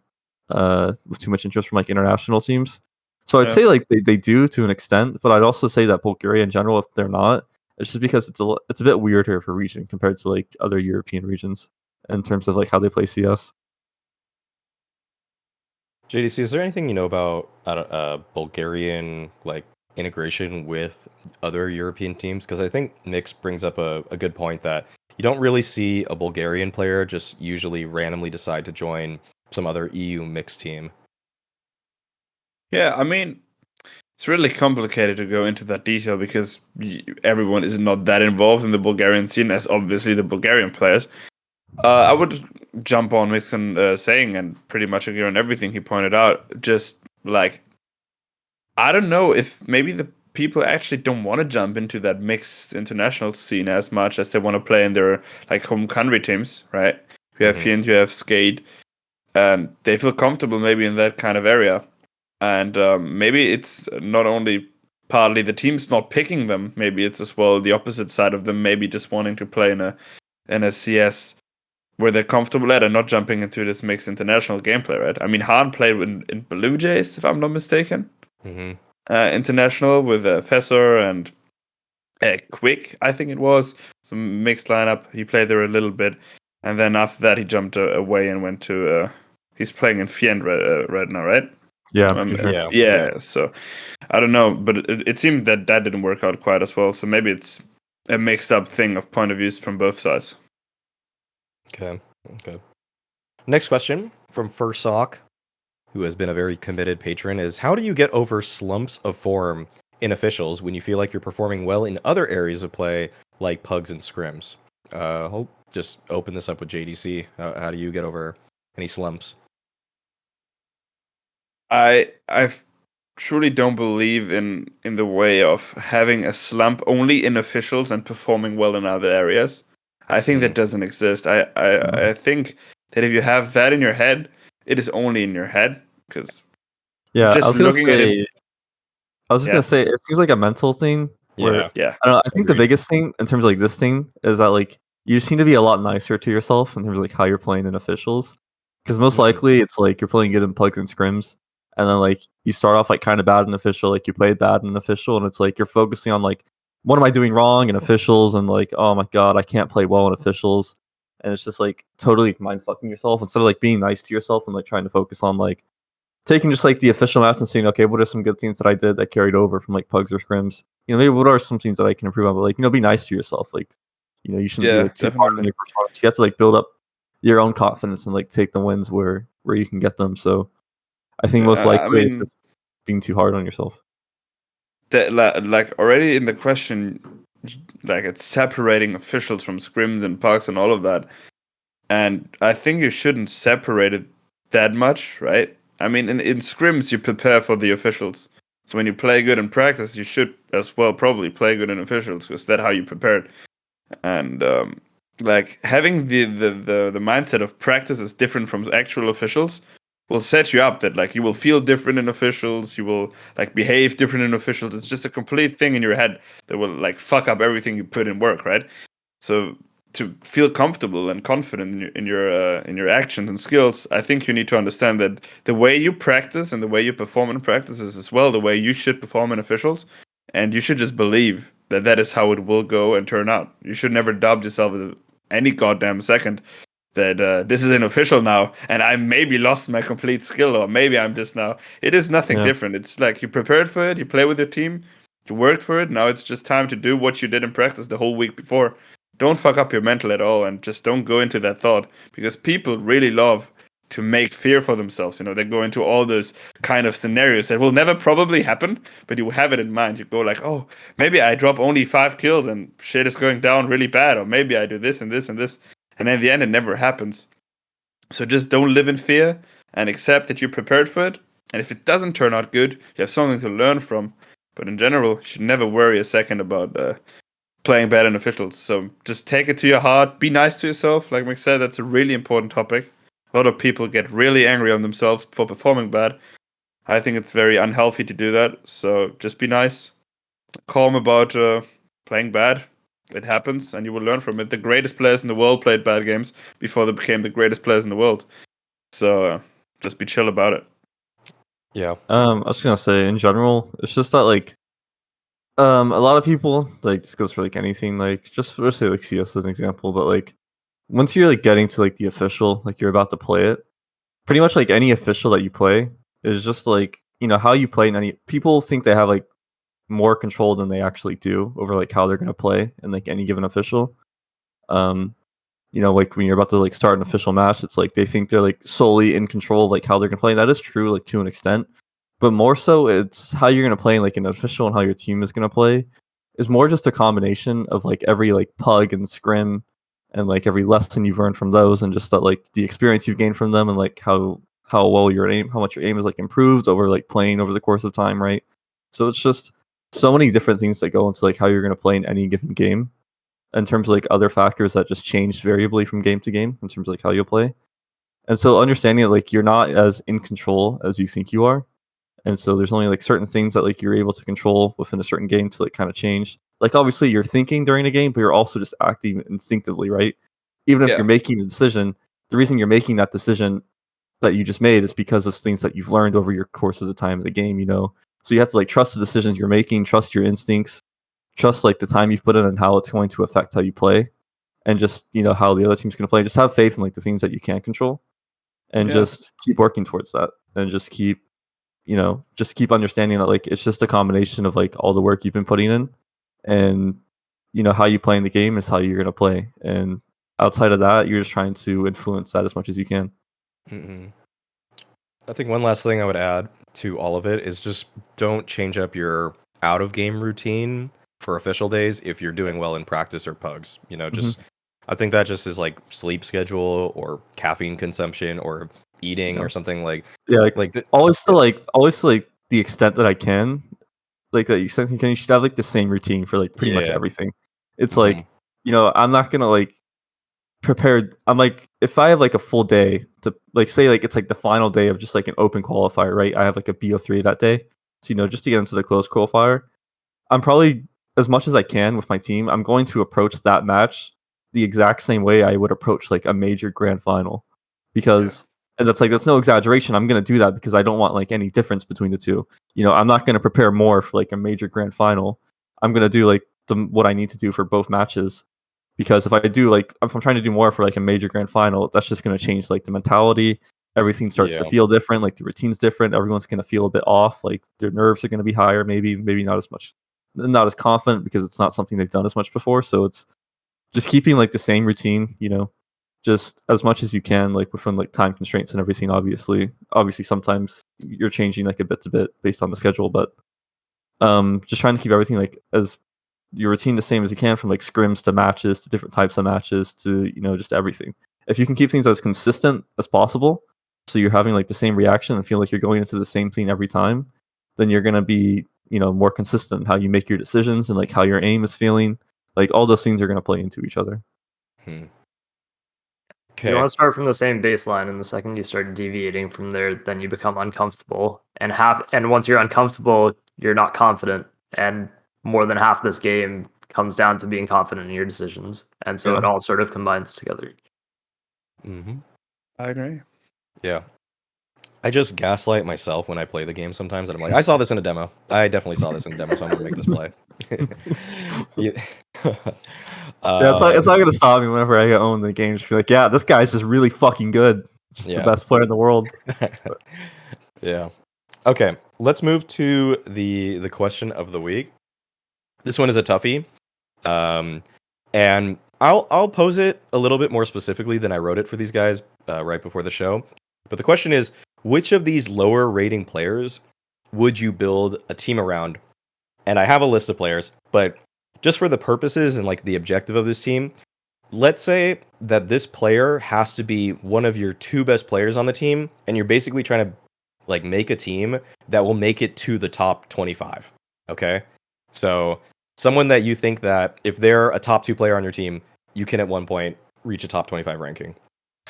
with too much interest from like international teams. So I'd Yeah. say like they do to an extent, but I'd also say that Bulgaria in general, if they're not, it's just because it's a bit weird here for region compared to like other European regions in terms of like how they play CS. JDC, is there anything you know about Bulgarian like integration with other European teams? Because I think Nix brings up a good point that you don't really see a Bulgarian player just usually randomly decide to join some other EU mixed team. Yeah, I mean, it's really complicated to go into that detail because everyone is not that involved in the Bulgarian scene as obviously the Bulgarian players. I would jump on Mixon saying and pretty much agree on everything he pointed out. Just like, I don't know if maybe the people actually don't want to jump into that mixed international scene as much as they want to play in their like home country teams, right? You have Mhm. Fiend, you have Skade, and they feel comfortable maybe in that kind of area. And maybe it's not only partly the teams not picking them, maybe it's as well the opposite side of them, maybe just wanting to play in a CS where they're comfortable at and not jumping into this mixed international gameplay, right? I mean, Han played in Blue Jays, if I'm not mistaken. Mm-hmm. International with Fessor and Quick, I think it was. Some mixed lineup. He played there a little bit. And then after that, he jumped away and went to. He's playing in Fien right now, right? Yeah, I'm pretty sure. Yeah, so I don't know. But it seemed that didn't work out quite as well. So maybe it's a mixed up thing of point of views from both sides. Okay. Next question from Fursock, who has been a very committed patron, is how do you get over slumps of form in officials when you feel like you're performing well in other areas of play, like pugs and scrims? I'll just open this up with JDC. How do you get over any slumps? I truly don't believe in the way of having a slump only in officials and performing well in other areas. I think that doesn't exist. I think that if you have that in your head, it is only in your head because Yeah, just I was gonna looking at it. say. I was just Yeah. gonna say it seems like a mental thing. Where Yeah, I don't know. I think the Agreed. biggest thing in terms of like this thing is that like you seem to be a lot nicer to yourself in terms of like how you're playing in officials. Because most Mhm. likely it's like you're playing good in pugs and scrims, and then like you start off like kind of bad in official, like you played bad in official, and it's like you're focusing on like what am I doing wrong in officials, and like oh my god, I can't play well in officials, and it's just like totally mind fucking yourself instead of like being nice to yourself and like trying to focus on like taking just like the official map and seeing, okay, what are some good things that I did that carried over from like pugs or scrims? You know, maybe what are some things that I can improve on? But like, be nice to yourself. Like, you shouldn't be Yeah, like too hard on definitely. your performance. You have to like build up your own confidence and like take the wins where you can get them. So I think most I likely it's mean, just being too hard on yourself. that like already in the question, like it's separating officials from scrims and pucks and all of that, and I think you shouldn't separate it that much, right? I mean, in scrims you prepare for the officials, so when you play good in practice, you should as well probably play good in officials because that's how you prepared. And like having the mindset of practice is different from actual officials will set you up that like you will feel different in officials, you will like behave different in officials. It's just a complete thing in your head that will like fuck up everything you put in work, right? So to feel comfortable and confident in your actions and skills, I think you need to understand that the way you practice and the way you perform in practice is as well the way you should perform in officials, and you should just believe that that is how it will go and turn out. You should never doubt yourself any goddamn second that this is an official now, and I maybe lost my complete skill, or maybe I'm just now. It is nothing different. It's like you prepared for it, you play with your team, you worked for it. Now it's just time to do what you did in practice the whole week before. Don't fuck up your mental at all, and just don't go into that thought, because people really love to make fear for themselves. You know, they go into all those kind of scenarios that will never probably happen, but you have it in mind. You go like, oh, maybe I drop only 5 kills and shit is going down really bad, or maybe I do this and this and this. And in the end, it never happens. So just don't live in fear and accept that you're prepared for it. And if it doesn't turn out good, you have something to learn from. But in general, you should never worry a second about playing bad in officials. So just take it to your heart. Be nice to yourself. Like Mick said, that's a really important topic. A lot of people get really angry on themselves for performing bad. I think it's very unhealthy to do that. So just be nice. Calm about playing bad. It happens, and you will learn from it. The greatest players in the world played bad games before they became the greatest players in the world. So just be chill about it. Yeah. I was gonna say, in general, it's just that like, a lot of people, like, this goes for like anything, like just for say like CS as an example, but like once you're like getting to like the official, like you're about to play it, pretty much like any official that you play is just like, you know, how you play in any. People think they have like more control than they actually do over like how they're gonna play in like any given official. You know, like when you're about to like start an official match, it's like they think they're like solely in control of like how they're gonna play. That is true, like to an extent, but more so it's how you're gonna play in like an official and how your team is gonna play is more just a combination of like every like pug and scrim and like every lesson you've learned from those, and just that like the experience you've gained from them, and like how well your aim, how much your aim is like improved over like playing over the course of time, right? So it's just so many different things that go into like how you're gonna play in any given game, in terms of like other factors that just change variably from game to game in terms of like how you'll play. And so understanding that like you're not as in control as you think you are. And so there's only like certain things that like you're able to control within a certain game to like kind of change. Like obviously you're thinking during a game, but you're also just acting instinctively, right? Even if you're making a decision, the reason you're making that decision that you just made is because of things that you've learned over your course of the time of the game, you know? So you have to like trust the decisions you're making, trust your instincts, trust like the time you've put in and how it's going to affect how you play, and just, you know, how the other team's going to play. Just have faith in like the things that you can control, and just keep working towards that, and just keep, you know, just keep understanding that like it's just a combination of like all the work you've been putting in, and you know how you play in the game is how you're going to play, and outside of that you're just trying to influence that as much as you can. Mm-mm. I think one last thing I would add to all of it is just don't change up your out of game routine for official days if you're doing well in practice or pugs. You know, just I think that just is like sleep schedule or caffeine consumption or eating or something like always to the extent that I can, like the extent you can, you should have like the same routine for like pretty much everything. It's like, you know, I'm not gonna like prepared. I'm like, if I have like a full day to like say like it's like the final day of just like an open qualifier, right? I have like a BO3 that day, so you know, just to get into the closed qualifier, I'm probably, as much as I can with my team, I'm going to approach that match the exact same way I would approach like a major grand final, because and that's no exaggeration. I'm gonna do that because I don't want like any difference between the two. You know, I'm not gonna prepare more for like a major grand final. I'm gonna do like what I need to do for both matches, because if I do like, if I'm trying to do more for like a major grand final, that's just going to change like the mentality. Everything starts to feel different, like the routine's different, everyone's going to feel a bit off, like their nerves are going to be higher, maybe not as much, not as confident, because it's not something they've done as much before. So it's just keeping like the same routine, you know, just as much as you can, like within like time constraints and everything. Obviously sometimes you're changing like a bit to bit based on the schedule, but just trying to keep everything like as your routine the same as you can, from like scrims to matches to different types of matches to, you know, just everything. If you can keep things as consistent as possible, so you're having like the same reaction and feel like you're going into the same thing every time, then you're going to be, you know, more consistent in how you make your decisions and like how your aim is feeling. Like all those things are going to play into each other. You want to start from the same baseline, and the second you start deviating from there, then you become uncomfortable. And once you're uncomfortable, you're not confident. And more than half this game comes down to being confident in your decisions, and so it all sort of combines together. Mm-hmm. I agree. Yeah. I just gaslight myself when I play the game sometimes, and I'm like, I saw this in a demo. I definitely saw this in a demo, so I'm gonna make this play. Yeah. Yeah, it's not gonna stop me whenever I own the game. Just be like, yeah, this guy's just really fucking good. Just the best player in the world. Yeah. Okay, let's move to the question of the week. This one is a toughie, and I'll pose it a little bit more specifically than I wrote it for these guys right before the show. But the question is, which of these lower rating players would you build a team around? And I have a list of players, but just for the purposes and like the objective of this team, let's say that this player has to be one of your 2 best players on the team, and you're basically trying to like make a team that will make it to the top 25. Okay? So someone that you think that if they're a top 2 player on your team, you can at one point reach a top 25 ranking.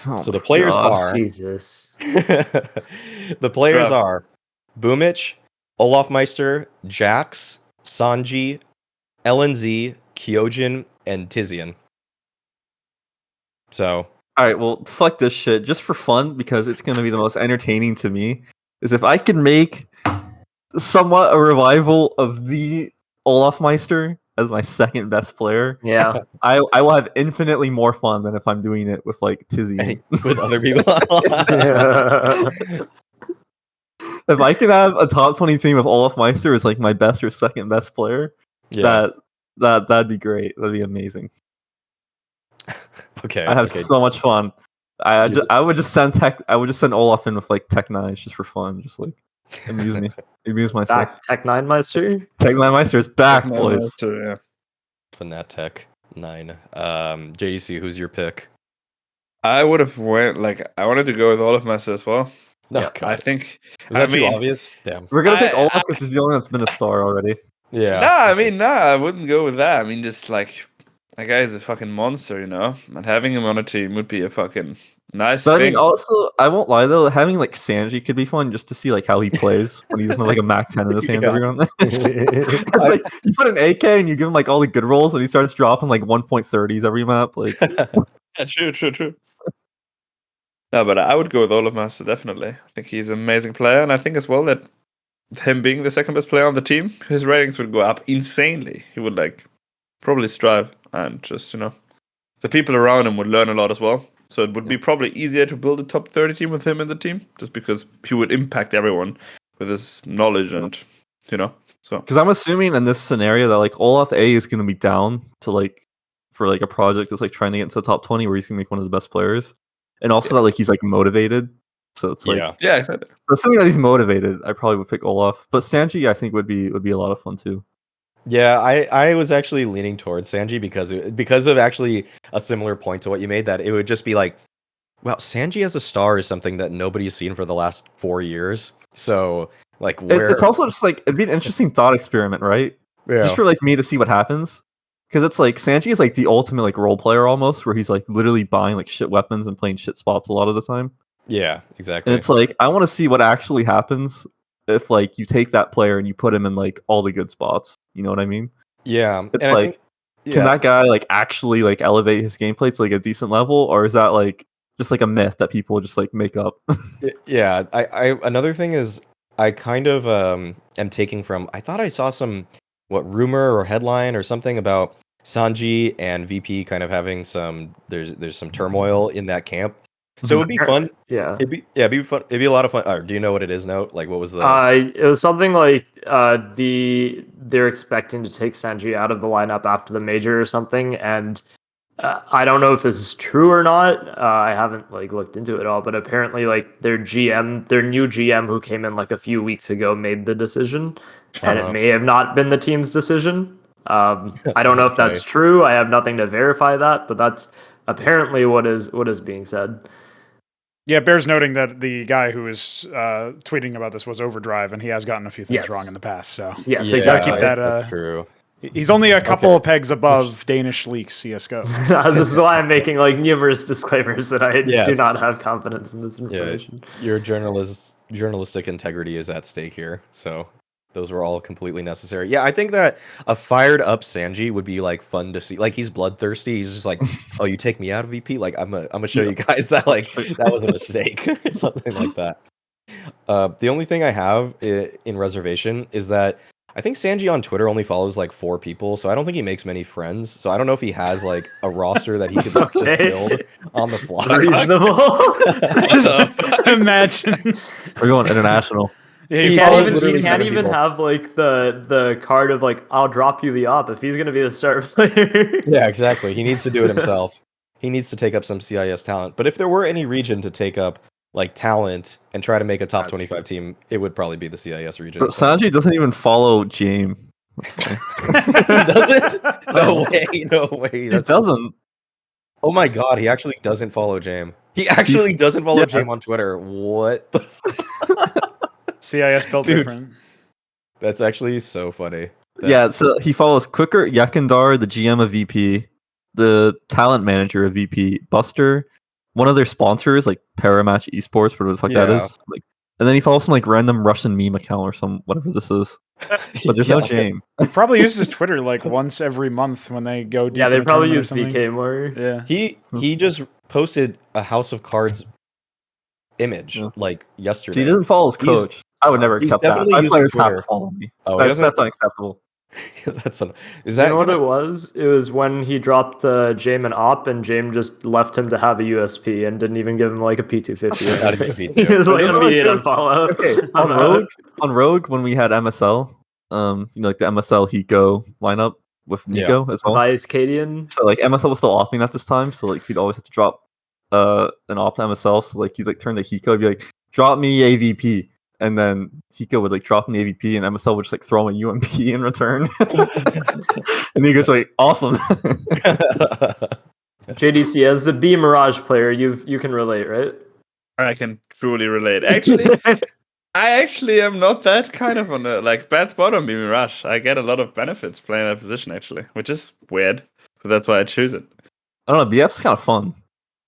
Oh So the players are Jesus. the players are Boomich, Olafmeister, Jax, Sanji, LNZ, Kyojin, and Tizian. So All right, well, fuck this shit. Just for fun, because it's gonna be the most entertaining to me, is if I can make somewhat a revival of the Olafmeister as my second best player. Yeah. I will have infinitely more fun than if I'm doing it with like Tizzy. with other people. If I can have a top 20 team with Olafmeister as like my best or second best player, that'd be great. That'd be amazing. Okay. I have so much fun. I would just send Olaf in with like Tech 9 just for fun, just like amuse myself. Back Tech 9 Meister. Tech 9 Meister is back, boys. Yeah. Fnatic 9. JDC, who's your pick? I would have I wanted to go with Olafmeister as well. No, Yeah, I think. Was that too obvious? Damn. We're gonna pick Olaf because he's the only one that's been a star already. Yeah. I wouldn't go with that. I mean, just like that guy is a fucking monster, you know, and having him on a team would be a fucking nice But thing. I mean, also, I won't lie though, having like Sanji could be fun just to see like how he plays when he doesn't have like a Mac 10 in his hand every now and then. It's like you put an AK and you give him like all the good rolls and he starts dropping like 1.30s every map. Like, yeah, true. No, but I would go with Olafmeister, definitely. I think he's an amazing player, and I think as well that him being the second best player on the team, his ratings would go up insanely. He would like probably strive, and just, you know, the people around him would learn a lot as well. So it would be probably easier to build a top 30 team with him in the team, just because he would impact everyone with his knowledge and, you know. So because I'm assuming in this scenario that like Olaf A is going to be down to like for like a project that's like trying to get into the top 20 where he's going to make one of the best players. And also that like he's like motivated, so it's like yeah, exactly. So assuming that he's motivated, I probably would pick Olaf. But Sanji, I think would be a lot of fun too. Yeah, I was actually leaning towards Sanji because of actually a similar point to what you made, that it would just be like, wow, Sanji as a star is something that nobody's seen for the last 4 years. So like, It's also just like it'd be an interesting thought experiment, right? Yeah. Just for like me to see what happens. Because it's like Sanji is like the ultimate like role player almost, where he's like literally buying like shit weapons and playing shit spots a lot of the time. Yeah, exactly. And it's like I want to see what actually happens if like you take that player and you put him in like all the good spots. You know what I mean? Yeah. It's and like, can that guy like actually like elevate his gameplay to like a decent level, or is that like just like a myth that people just like make up? Yeah. I another thing is I kind of am taking from, I thought I saw some rumor or headline or something about Sanji and VP kind of having there's some turmoil in that camp. So it would be fun. Yeah. It'd be fun. It'd be a lot of fun. Or do you know what it is, Note? Like, what was the? It was something like they're expecting to take Sanji out of the lineup after the major or something, and I don't know if this is true or not. I haven't like looked into it at all, but apparently like their new GM who came in like a few weeks ago made the decision, and it may have not been the team's decision. I don't know if that's true. I have nothing to verify that, but that's apparently what is being said. Yeah, it bears noting that the guy who was tweeting about this was Overdrive, and he has gotten a few things wrong in the past. So yes, yeah, exactly. Keep that. That's true. He's only a couple of pegs above Danish leaks CSGO. This is why I'm making like numerous disclaimers that I do not have confidence in this information. Your journalistic integrity is at stake here. So Those were all completely necessary. Yeah, I think that a fired up Sanji would be like fun to see. Like he's bloodthirsty. He's just like, oh, you take me out of VP? Like I'm gonna show you guys that like that was a mistake, something like that. The only thing I have in reservation is that I think Sanji on Twitter only follows like 4 people, so I don't think he makes many friends. So I don't know if he has like a roster that he could like, just build on the fly. Reasonable. Imagine. We're going international. Yeah, He he can't follows even, literally he can't 7 even people. have like the card of like I'll drop you the op if he's gonna be the star player. Yeah, exactly. He needs to do it himself. He needs to take up some CIS talent. But if there were any region to take up like talent and try to make a top 25 team, it would probably be the CIS region. But Sanji doesn't even follow Jame. Does it? No way. No way. He That's- doesn't. Oh my god, he actually doesn't follow Jame. He actually doesn't follow yeah. Jame on Twitter. What the CIS built Dude. different. That's actually so funny. Yeah, That's- so he follows Quicker, Yakandar, the GM of VP, the talent manager of VP, Buster, one of their sponsors, like Paramatch Esports, whatever the fuck that Yeah. is. Like, and then he follows some like random Russian meme account or some whatever this is. But there's no Yeah. Jame. He probably uses Twitter like once every month when they go deep. Yeah, in they a probably tournament or use something. VK more. Yeah. He just posted a House of Cards image Yeah. like So yesterday. he doesn't follow his He's- coach. I would never he's accept that. definitely My using players have Twitter. to follow me. Oh, he That's doesn't. unacceptable. That's is You that know what gonna- it was? It was when he dropped Jame an op, and Jame just left him to have a USP and didn't even give him like a P250. Not even a P2. It was like But no, immediate dude, unfollow. Okay, on Rogue when we had MSL, like the MSL Hiko lineup with Nico as well. Vice Cadian. So like MSL was still offing at this time, so like he'd always have to drop an op to MSL. So like he'd like turn to Hiko and be like, drop me AVP. And then Hiko would like drop me AVP and MSL would just like throw him a UMP in return. And Nico's like, awesome. JDC, as the B Mirage player, you can relate, right? I can truly relate. Actually, I actually am not that kind of on a like bad spot on Mimi Rush. I get a lot of benefits playing that position actually, which is weird, but that's why I choose it. I don't know, BF's kind of fun.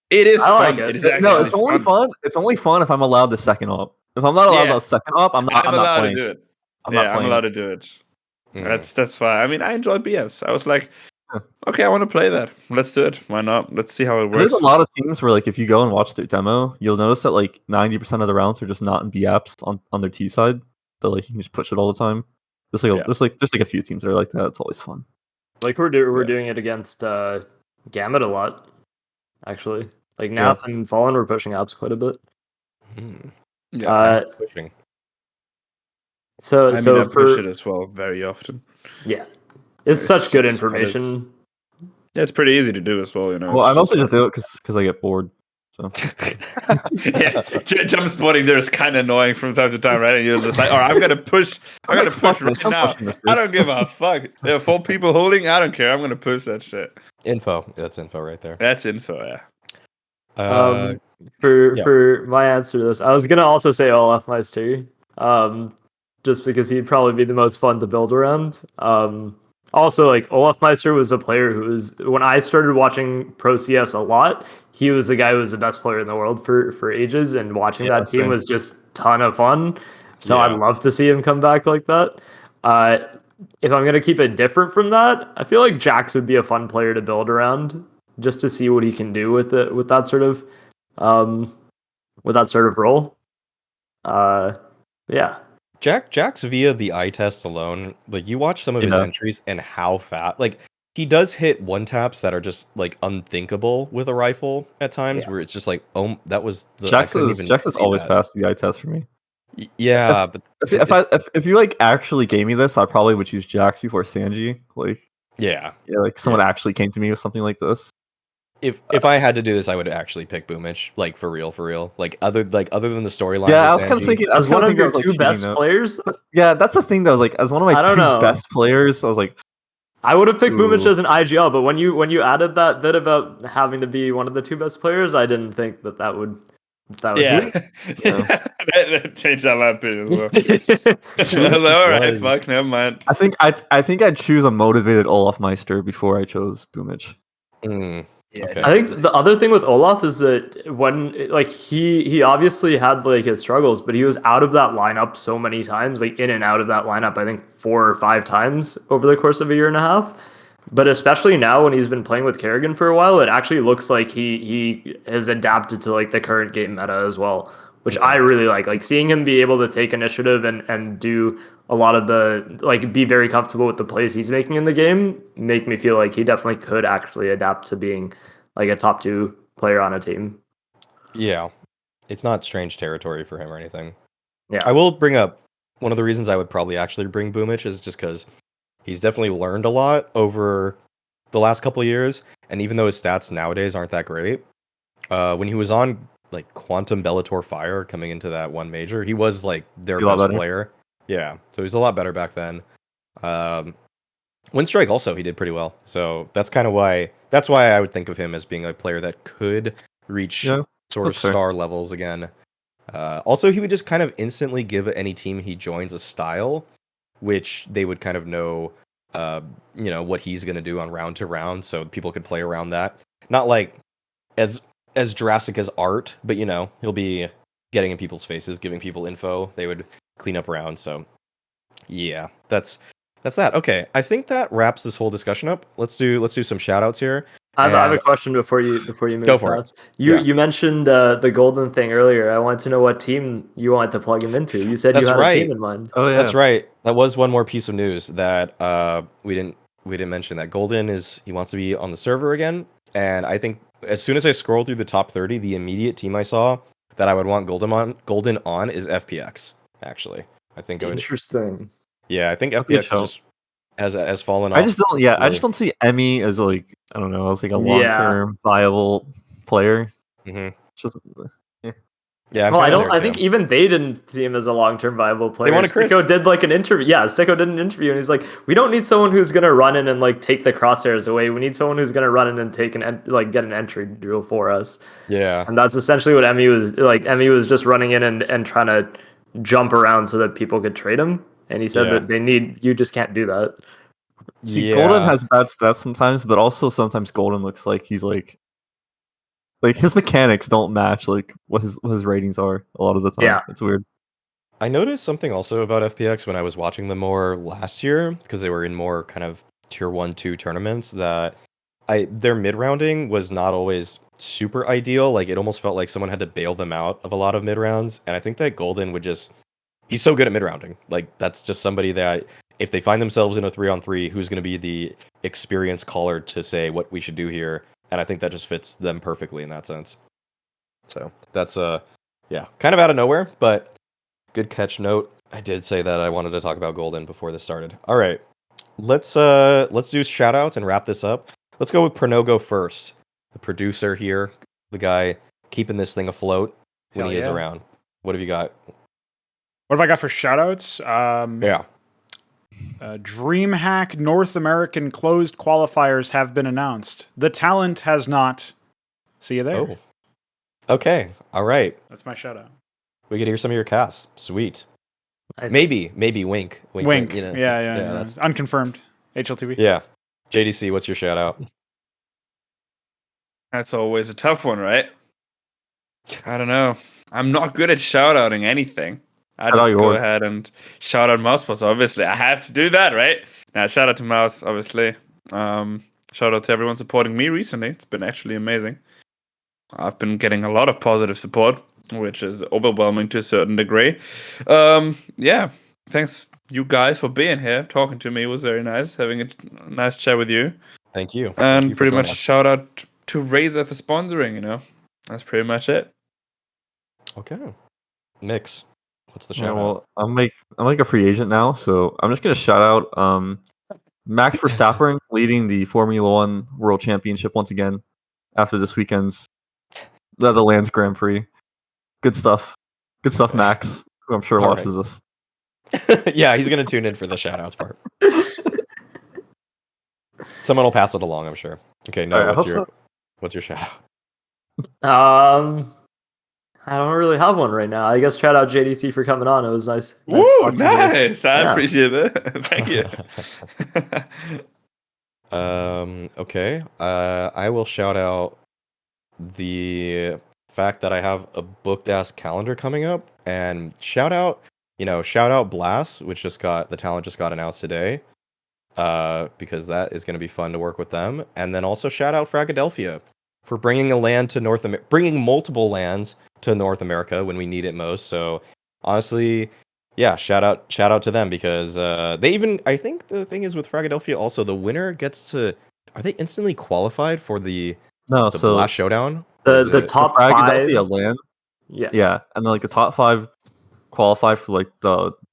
It is I fun. like it. It is No, actually It's only fun. It's only fun if I'm allowed the second op. If I'm not allowed Yeah. the second op, I'm not allowed playing. to do it. I'm not I'm playing. allowed to do it. Mm. That's why. I mean, I enjoy BFs. I was like, Yeah. okay, I want to play that. Let's do it. Why not? Let's see how it works. There's a lot of teams where like if you go and watch their demo, you'll notice that like 90% of the rounds are just not in BApps on their T side. So like you can just push it all the time. There's like Yeah. there's like a few teams that are like that. It's always fun. Like we're doing it against Gamut a lot, actually. Like Yeah. Nath and Fallen were pushing apps quite a bit. Hmm. Yeah. Pushing. So I mean, so I push for it as well very often. yeah, it's It's such good just solid. information. Yeah, it's pretty easy to do as well. You know. Well, I it's mostly just do it because I get bored. So yeah, jump spotting there is kind of annoying from time to time, right? And you're just like, all right, I'm gonna push. I'm gonna fuck push right this, I'm now. pushing this, I dude. don't give a fuck. There are 4 people holding. I don't care. I'm gonna push that shit. Info. That's info right there. That's info. Yeah. Yeah. For my answer to this, I was gonna also say Olaf Meister, just because he'd probably be the most fun to build around. Also, like Olaf Meister was a player who was when I started watching Pro CS a lot. He was the guy who was the best player in the world for ages, and watching Yeah, that team same. was just ton of fun. So Yeah. I'd love to see him come back like that. If I'm gonna keep it different from that, I feel like Jax would be a fun player to build around, just to see what he can do with that sort of role. Yeah. Jack's via the eye test alone, like you watch some of his Yeah. entries and how fast, like he does hit one taps that are just like unthinkable with a rifle at times, Yeah. where it's just like, oh, that was the I Jax couldn't is even Jax has see always that. passed the eye test for me. Yeah, but If you like actually gave me this, I probably would choose Jax before Sanji. Like yeah, like someone actually came to me with something like this. if I had to do this, I would actually pick Boomich, like for real, like other than the storyline. Yeah, I was kind of thinking. I was As one kind of your thinking two best players. players, Yeah, that's the thing. That was like as one of I my don't two know. best players. I was like, I would have picked Boomich Ooh. as an IGL, but when you added that bit about having to be one of the two best players, I didn't think that would. Yeah. Yeah. that changed that lap bit as well. I was like, all right, Was- fuck, never mind. I think I'd choose a motivated Olaf Meister before I chose Boomich. Mm, Okay. I think the other thing with Olaf is that when like he obviously had like his struggles, but he was out of that lineup so many times, like in and out of that lineup, I think 4 or 5 times over the course of a year and a half. But especially now when he's been playing with Kerrigan for a while, it actually looks like he has adapted to like the current game meta as well, which I really like. Like seeing him be able to take initiative and do a lot of the like be very comfortable with the plays he's making in the game make me feel like he definitely could actually adapt to being like a top 2 player on a team. Yeah, it's not strange territory for him or anything. Yeah. I will bring up one of the reasons I would probably actually bring Boomich is just because he's definitely learned a lot over the last couple of years, and even though his stats nowadays aren't that great, when he was on like Quantum Bellator Fire coming into that one major, he was like their best player. Yeah, so he's a lot better back then. Windstrike also he did pretty well, so that's kind of why I would think of him as being a player that could reach sort of star levels again. Also, he would just kind of instantly give any team he joins a style, which they would kind of know, what he's going to do on round to round, so people could play around that. Not like as drastic as art, but he'll be getting in people's faces, giving people info. They would clean up around. So yeah, that's that. Okay, I think that wraps this whole discussion up. Let's do some shout outs here. I have a question before you move Go for past. You mentioned the golden thing earlier. I want to know what team you want to plug him into. You said you had a team in mind. Oh yeah, that's right. That was one more piece of news that we didn't mention. That Golden he wants to be on the server again, and I think as soon as I scroll through the top 30, the immediate team I saw that I would want Golden on is FPX. Actually, I think Interesting. Yeah, I think FPX just has fallen off. I just don't. Yeah, I just don't see Emmy as like I don't know, as like a long-term viable player. Mm-hmm. Just yeah. Well, I think even they didn't see him as a long-term viable player. They wanted Chris. Sticko did like an interview. Yeah, Sticko did an interview, and he's like, "We don't need someone who's gonna run in and like take the crosshairs away. We need someone who's gonna run in and take get an entry drill for us." Yeah, and that's essentially what Emmy was like. Emmy was just running in and trying to jump around so that people could trade him. And he said that you just can't do that. See, Golden has bad stats sometimes, but also sometimes Golden looks like he's like his mechanics don't match like what his ratings are a lot of the time. Yeah, it's weird. I noticed something also about FPX when I was watching them more last year because they were in more kind of tier 1, 2 tournaments that their mid-rounding was not always super ideal. Like it almost felt like someone had to bail them out of a lot of mid-rounds, and I think that Golden would he's so good at mid-rounding. Like that's just somebody that if they find themselves in a 3-on-3, who's going to be the experienced caller to say what we should do here? And I think that just fits them perfectly in that sense. So that's kind of out of nowhere, but good catch. Note, I did say that I wanted to talk about Golden before this started. All right, let's do shout outs and wrap this up. Let's go with Pernogo first, the producer here, the guy keeping this thing afloat when he is around. What have you got? What have I got for shoutouts? DreamHack North American closed qualifiers have been announced. The talent has not. See you there. Oh. Okay. All right. That's my shoutout. We could hear some of your casts. Sweet. Nice. Maybe wink. Yeah. That's unconfirmed. HLTV. Yeah. JDC, what's your shout out? That's always a tough one, right? I don't know. I'm not good at shout-outing anything. I just go ahead and shout out mouseports. Obviously, I have to do that, right? Now, shout out to Mouse, obviously. Shout out to everyone supporting me recently. It's been actually amazing. I've been getting a lot of positive support, which is overwhelming to a certain degree. Thanks you guys for being here. Talking to me was very nice. Having a nice chat with you. Thank you. And pretty much shout out to Razer for sponsoring. That's pretty much it. Okay. Mix. What's the shout out? Well, I'm like a free agent now, so I'm just gonna shout out Max Verstappen leading the Formula One World Championship once again after this weekend's Netherlands Grand Prix. Good stuff, Max, who I'm sure watches this. Yeah, he's gonna tune in for the shout outs part. Someone will pass it along, I'm sure. Okay, what's your shout out? I don't really have one right now. I guess shout out JDC for coming on. It was nice. Ooh, nice. I appreciate that. Thank you. Okay. I will shout out the fact that I have a booked ass calendar coming up, and shout out Blast, which the talent just got announced today. Because that is going to be fun to work with them, and then also shout out Fragadelphia for bringing bringing multiple lands to North America when we need it most. So honestly, yeah, shout out to them because they even, I think the thing is with Fragadelphia also, the winner gets to, are they instantly qualified for the No, the so Blast Showdown? Or The is the it- top the five. Fragadelphia land, Yeah. yeah, and then like the top 5 qualify for like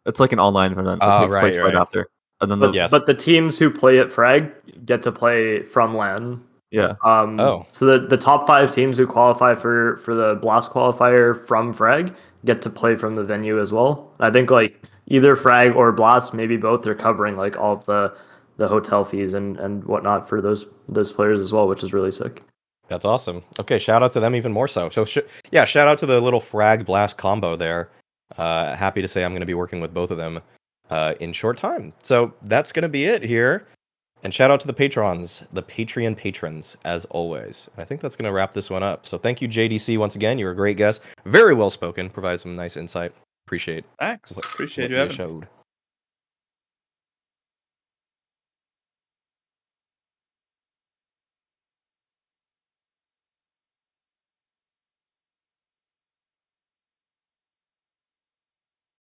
it's like an online event that Oh, takes place right. right after, and then But Yes. but the teams who play at Frag get to play from LAN. yeah, Oh. So the top 5 teams who qualify for the Blast qualifier from Frag get to play from the venue as well. I think like either Frag or Blast, maybe both, they're covering like all of the hotel fees and whatnot for those players as well, which is really sick. That's awesome. Okay, shout out to them even more so. So yeah, shout out to the little Frag Blast combo there. Happy to say I'm going to be working with both of them in short time. So that's going to be it here. And shout out to the patrons, the Patreon patrons, as always. I think that's going to wrap this one up. So thank you, JDC, once again. You're a great guest. Very well spoken. Provided some nice insight. Appreciate Thanks. what Appreciate you you having me. showed.